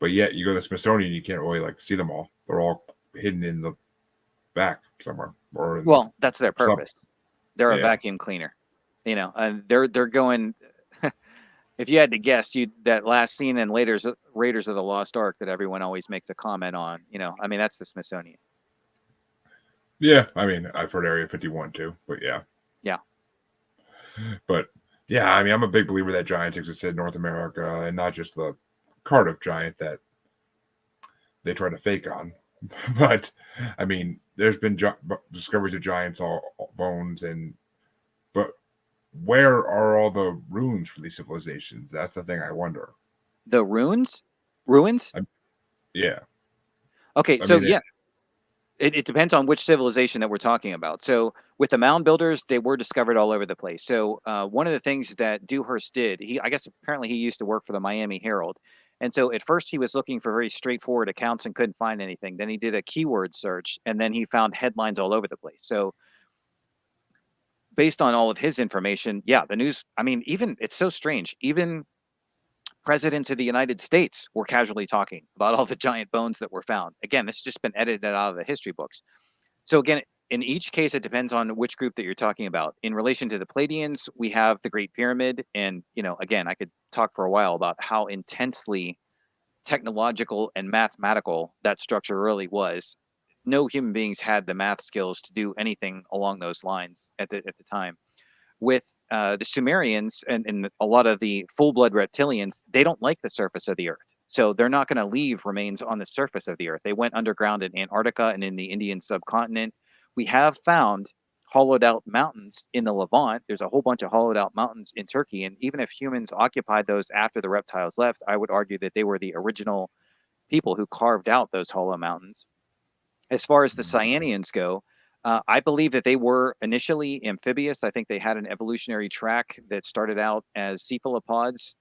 A: but yet you go to the Smithsonian, you can't really like see them all. They're all hidden in the back somewhere or in
B: Well, that's their
A: some.
B: purpose. They're a
A: Yeah,
B: vacuum cleaner, and they're going. If you had to guess, you that last scene in Raiders of the Lost Ark that everyone always makes a comment on. I mean, that's the Smithsonian.
A: yeah. I mean, I've heard Area 51 too, but yeah,
B: Yeah.
A: but yeah. I mean, I'm a big believer that giants exist in North America, and not just the Cardiff giant that they try to fake on. But I mean, there's been discoveries of giants, all bones, and but where are all the ruins for these civilizations? That's the thing I wonder.
B: The ruins.
A: I, yeah,
B: Okay,
A: I
B: so
A: mean,
B: yeah, it depends on which civilization that we're talking about. So with the mound builders, they were discovered all over the place. So one of the things that Dewhurst did, I guess apparently he used to work for the Miami Herald. And so at first he was looking for very straightforward accounts and couldn't find anything. Then he did a keyword search and then he found headlines all over the place. So based on all of his information, yeah, the news, I mean, even it's so strange. Even presidents of the United States were casually talking about all the giant bones that were found. Again, this has just been edited out of the history books. So again, in each case, it depends on which group that you're talking about. In relation to the Palladians, we have the Great Pyramid, and again, I could talk for a while about how intensely technological and mathematical that structure really was. No human beings had the math skills to do anything along those lines at the time. With the Sumerians and a lot of the full-blood reptilians, they don't like the surface of the Earth. So they're not going to leave remains on the surface of the Earth. They went underground in Antarctica and in the Indian subcontinent. We have found hollowed out mountains in the Levant. There's a whole bunch of hollowed out mountains in Turkey. And even if humans occupied those after the reptiles left, I would argue that they were the original people who carved out those hollow mountains. As far as the Cyanians go, I believe that they were initially amphibious. I think they had an evolutionary track that started out as cephalopods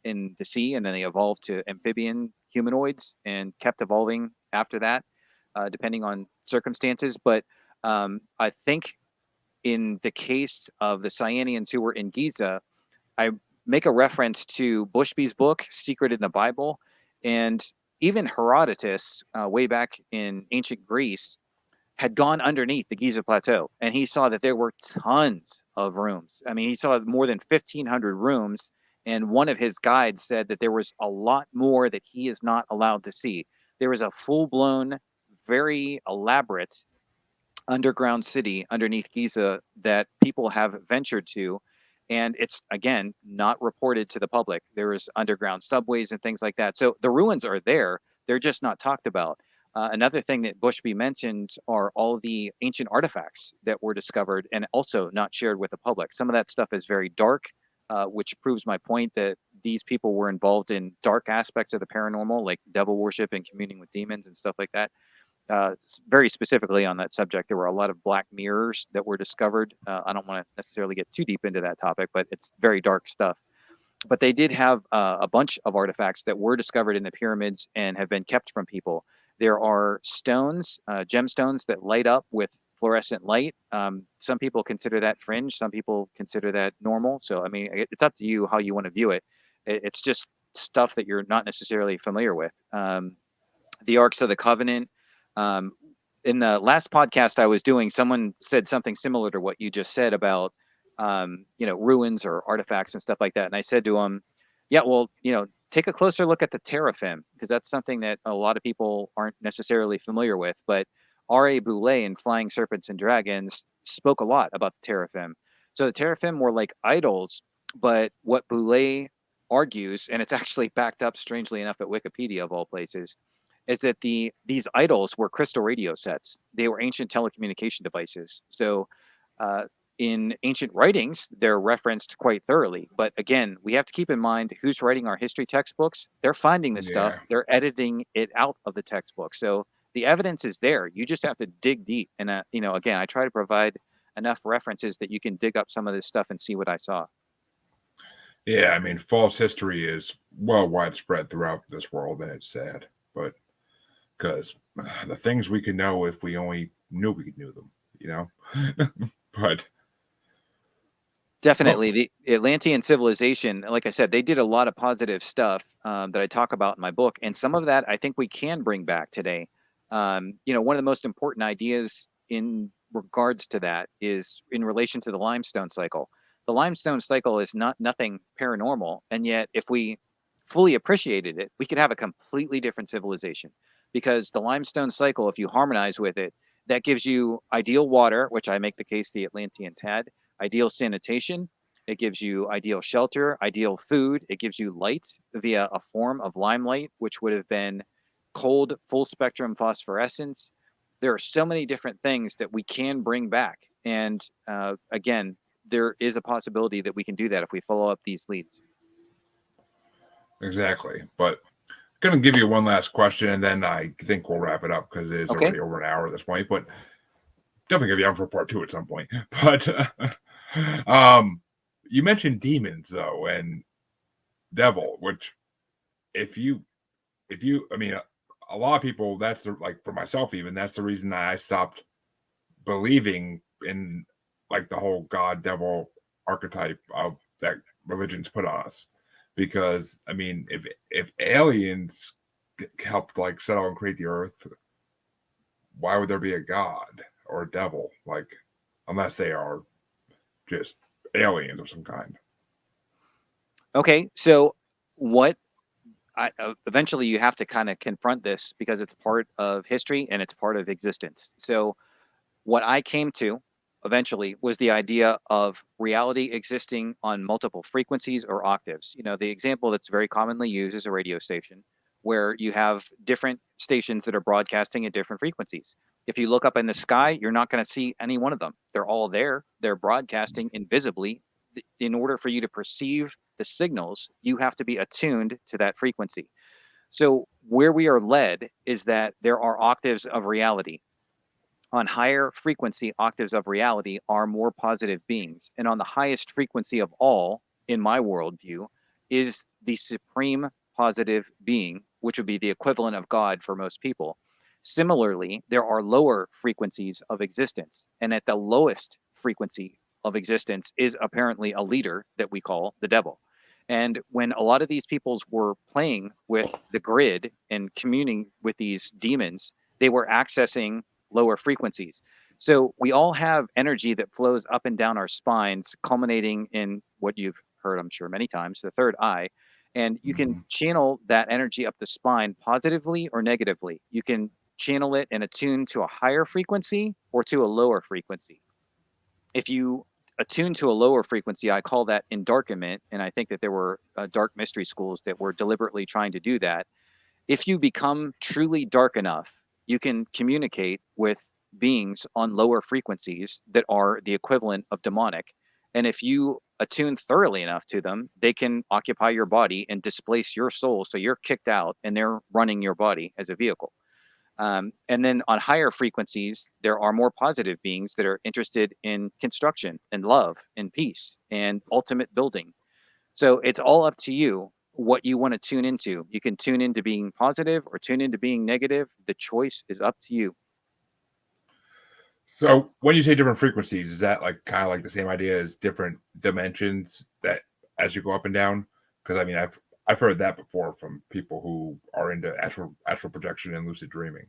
B: in the sea, and then they evolved to amphibian humanoids and kept evolving after that, depending on circumstances. But I think in the case of the Cyanians who were in Giza, I make a reference to Bushby's book, Secret in the Bible, and even Herodotus, way back in ancient Greece, had gone underneath the Giza Plateau, and he saw that there were tons of rooms. I mean, he saw more than 1,500 rooms, and one of his guides said that there was a lot more that he is not allowed to see. There was a full-blown, very elaborate underground city underneath Giza that people have ventured to. And it's, again, not reported to the public. There is underground subways and things like that. So the ruins are there. They're just not talked about. Another thing that Bushby mentioned are all the ancient artifacts that were discovered and also not shared with the public. Some of that stuff is very dark, which proves my point that these people were involved in dark aspects of the paranormal, like devil worship and communing with demons and stuff like that. Very specifically on that subject, there were a lot of black mirrors that were discovered. I don't want to necessarily get too deep into that topic, but it's very dark stuff. But they did have a bunch of artifacts that were discovered in the pyramids and have been kept from people. There are stones, gemstones that light up with fluorescent light. Some people consider that fringe. Some people consider that normal. So, I mean, it's up to you how you want to view it. It's just stuff that you're not necessarily familiar with. The Arks of the Covenant. Um, in the last podcast I was doing, someone said something similar to what you just said about, ruins or artifacts and stuff like that. And I said to him, yeah, well, take a closer look at the teraphim, because that's something that a lot of people aren't necessarily familiar with. But R.A. Boulay in Flying Serpents and Dragons spoke a lot about the teraphim. So the teraphim were like idols, but what Boulay argues, and it's actually backed up strangely enough at Wikipedia of all places, is that these idols were crystal radio sets. They were ancient telecommunication devices. So in ancient writings, they're referenced quite thoroughly. But again, we have to keep in mind who's writing our history textbooks. They're finding this stuff.
A: yeah,
B: They're editing it out of the textbook. So the evidence is there. You just have to dig deep. And, again, I try to provide enough references that you can dig up some of this stuff and see what I saw.
A: yeah. I mean, false history is well widespread throughout this world, and it's sad. But because the things we could know if we only knew we knew them, you know. But well,
B: Definitely. The Atlantean civilization, like I said, they did a lot of positive stuff that I talk about in my book. And some of that I think we can bring back today. One of the most important ideas in regards to that is in relation to the limestone cycle. The limestone cycle is nothing paranormal, and yet if we fully appreciated it, we could have a completely different civilization. Because the limestone cycle, if you harmonize with it, that gives you ideal water, which I make the case the Atlanteans had, ideal sanitation, it gives you ideal shelter, ideal food, it gives you light via a form of limelight, which would have been cold, full spectrum phosphorescence. There are so many different things that we can bring back. And again, there is a possibility that we can do that if we follow up these leads.
A: Exactly. But going to give you one last question, and then I think we'll wrap it up because it is
B: Okay.
A: already over an hour at this point. But definitely going to be on for part 2 at some point. But you mentioned demons though, and devil, which if you, I mean, a lot of people, that's the, like for myself even, that's the reason I stopped believing in like the whole God devil archetype of that religions put on us. Because I mean, if aliens helped like settle and create the earth, why would there be a god or a devil? Like, unless they are just aliens of some kind.
B: Okay. So what eventually you have to kind of confront this because it's part of history and it's part of existence. So what I came to eventually was the idea of reality existing on multiple frequencies or octaves. The example that's very commonly used is a radio station where you have different stations that are broadcasting at different frequencies. If you look up in the sky, you're not going to see any one of them. They're all there. They're broadcasting invisibly. In order for you to perceive the signals, you have to be attuned to that frequency. So where we are led is that there are octaves of reality. On higher frequency octaves of reality are more positive beings. And on the highest frequency of all, in my worldview, is the supreme positive being, which would be the equivalent of God for most people. Similarly, there are lower frequencies of existence. And at the lowest frequency of existence is apparently a leader that we call the devil. And when a lot of these peoples were playing with the grid and communing with these demons, they were accessing lower frequencies. So we all have energy that flows up and down our spines, culminating in what you've heard, I'm sure, many times, the third eye. And you can channel that energy up the spine positively or negatively. You can channel it and attune to a higher frequency or to a lower frequency. If you attune to a lower frequency, I call that endarkenment. And I think that there were dark mystery schools that were deliberately trying to do that. If you become truly dark enough, you can communicate with beings on lower frequencies that are the equivalent of demonic. And if you attune thoroughly enough to them, they can occupy your body and displace your soul. So you're kicked out and they're running your body as a vehicle. And then on higher frequencies, there are more positive beings that are interested in construction and love and peace and ultimate building. So it's all up to you what you want to tune into. You can tune into being positive or tune into being negative. The choice is up to you.
A: So when you say different frequencies, is that like kind of like the same idea as different dimensions that as you go up and down? Because I mean, I've heard that before from people who are into astral projection and lucid dreaming.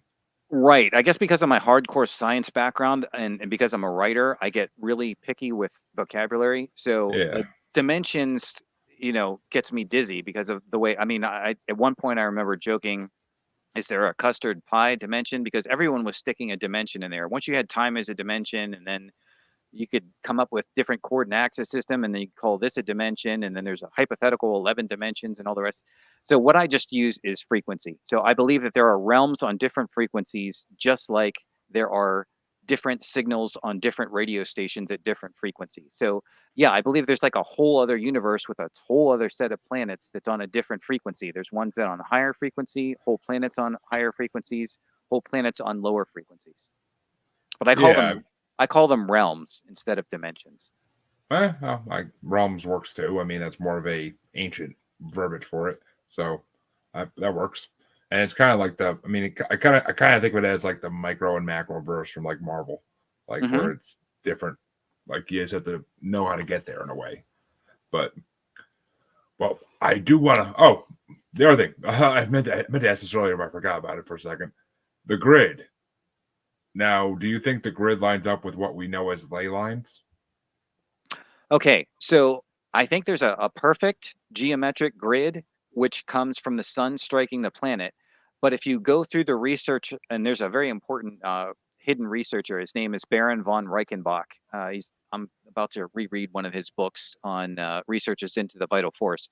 B: Right. I guess because of my hardcore science background and because I'm a writer, I get really picky with vocabulary. So
A: Yeah.
B: dimensions, gets me dizzy because of the way, I at one point I remember joking, is there a custard pie dimension? Because everyone was sticking a dimension in there. Once you had time as a dimension, and then you could come up with different coordinate access system, and then you call this a dimension, and then there's a hypothetical 11 dimensions and all the rest. So what I just use is frequency. So I believe that there are realms on different frequencies, just like there are different signals on different radio stations at different frequencies. So yeah, I believe there's like a whole other universe with a whole other set of planets that's on a different frequency. There's ones that are on a higher frequency, whole planets on higher frequencies, whole planets on lower frequencies. But
A: Yeah.
B: I call them realms instead of dimensions.
A: Well, like realms works too. I mean, that's more of a ancient verbiage for it. So that works. And it's kind of like the. I mean, I kind of think of it as like the micro and macro verse from like Marvel, like
B: Mm-hmm.
A: where it's different. Like you just have to know how to get there in a way. But well, I do want to. Oh, the other thing I meant to ask this earlier, but I forgot about it for a second. the grid. Now, do you think the grid lines up with what we know as ley lines?
B: Okay, so I think there's a perfect geometric grid which comes from the sun striking the planet. But if you go through the research, and there's a very important hidden researcher, his name is Baron von Reichenbach. I'm about to reread one of his books on researches into the vital force.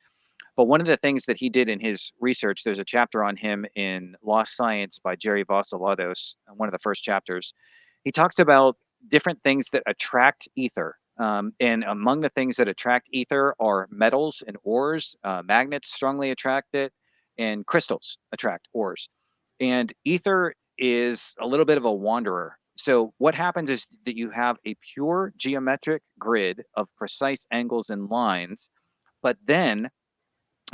B: But one of the things that he did in his research, there's a chapter on him in Lost Science by Jerry Vassalados, one of the first chapters. He talks about different things that attract ether. And among the things that attract ether are metals and ores. Magnets strongly attract it, and crystals attract ores. And ether is a little bit of a wanderer. So what happens is that you have a pure geometric grid of precise angles and lines, but then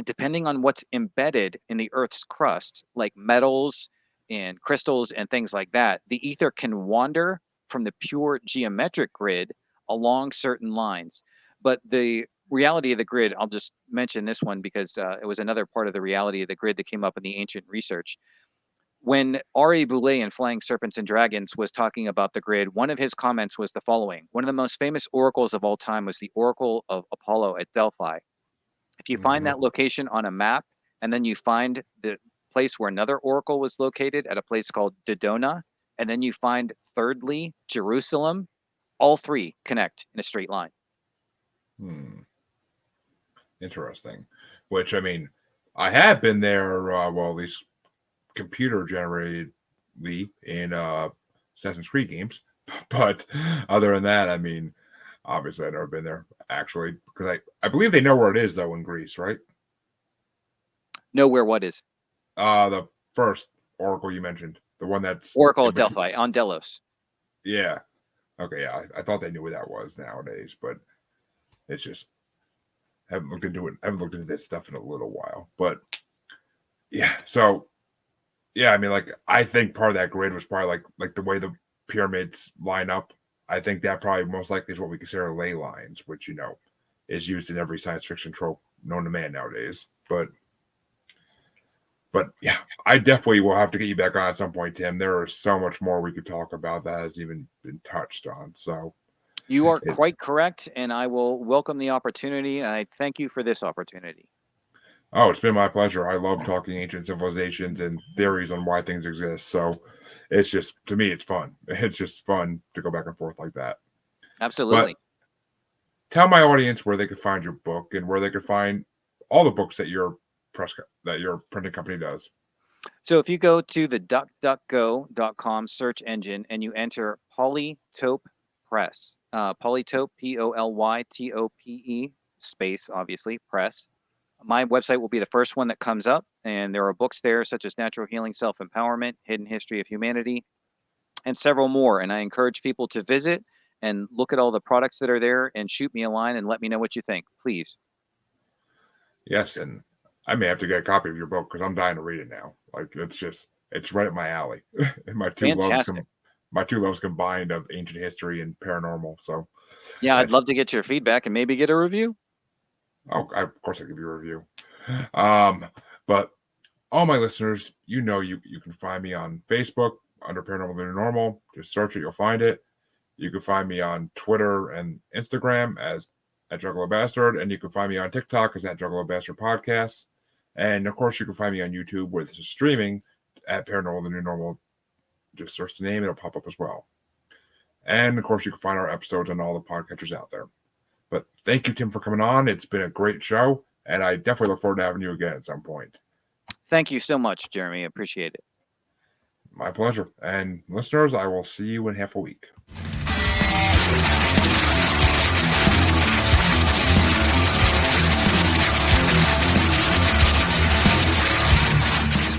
B: depending on what's embedded in the Earth's crust, like metals and crystals and things like that, the ether can wander from the pure geometric grid along certain lines. But the reality of the grid, I'll just mention this one because it was another part of the reality of the grid that came up in the ancient research. When R.A. Boulay in Flying Serpents and Dragons was talking about the grid, one of his comments was the following. One of the most famous oracles of all time was the Oracle of Apollo at Delphi. If you find
A: Mm-hmm.
B: that location on a map, and then you find the place where another oracle was located at a place called Dodona, and then you find thirdly Jerusalem, all three connect in a straight line.
A: Interesting. Which, I mean, I have been there, well, at least computer generatedly in Assassin's Creed games. But other than that, I mean, obviously I've never been there actually, because I believe they know where it is though in Greece, right?
B: Know where what is?
A: The first oracle you mentioned, the one that's
B: Oracle at Delphi on Delos.
A: Yeah. Okay. Yeah, I thought they knew where that was nowadays, but it's just haven't looked into it. I haven't looked into this stuff in a little while, but yeah. So yeah, I mean, like I think part of that grid was probably like the way the pyramids line up. I think that probably most likely is what we consider ley lines, which is used in every science fiction trope known to man nowadays. But yeah, I definitely will have to get you back on at some point, Tim. There is so much more we could talk about that has even been touched on. So
B: you are quite correct, and I will welcome the opportunity. And I thank you for this opportunity.
A: Oh, it's been my pleasure. I love talking ancient civilizations and theories on why things exist. So it's just, to me, it's fun. It's just fun to go back and forth like that.
B: Absolutely.
A: But tell my audience where they could find your book and where they could find all the books that your printing company does.
B: So if you go to the duckduckgo.com search engine and you enter Polytope Press, Polytope, Polytope, space, obviously, press. My website will be the first one that comes up, and there are books there such as Natural Healing, Self-Empowerment, Hidden History of Humanity, and several more. And I encourage people to visit and look at all the products that are there and shoot me a line and let me know what you think, please.
A: Yes, and I may have to get a copy of your book because I'm dying to read it now. Like it's right up my alley. And my two loves combined of ancient history and paranormal. So
B: yeah, I'd love to get your feedback and maybe get a review.
A: Oh, of course I'll give you a review. But all my listeners, you can find me on Facebook under Paranormal the New Normal. Just search it, you'll find it. You can find me on Twitter and Instagram as at Juggalo Bastard, and you can find me on TikTok as at Juggalo Bastard Podcast. And of course, you can find me on YouTube where this is streaming at Paranormal the New Normal. Just search the name, it'll pop up as well. And of course, you can find our episodes on all the podcatchers out there. But thank you, Tim, for coming on. It's been a great show, and I definitely look forward to having you again at some point.
B: Thank you so much, Jeremy. Appreciate it.
A: My pleasure. And listeners, I will see you in half a week.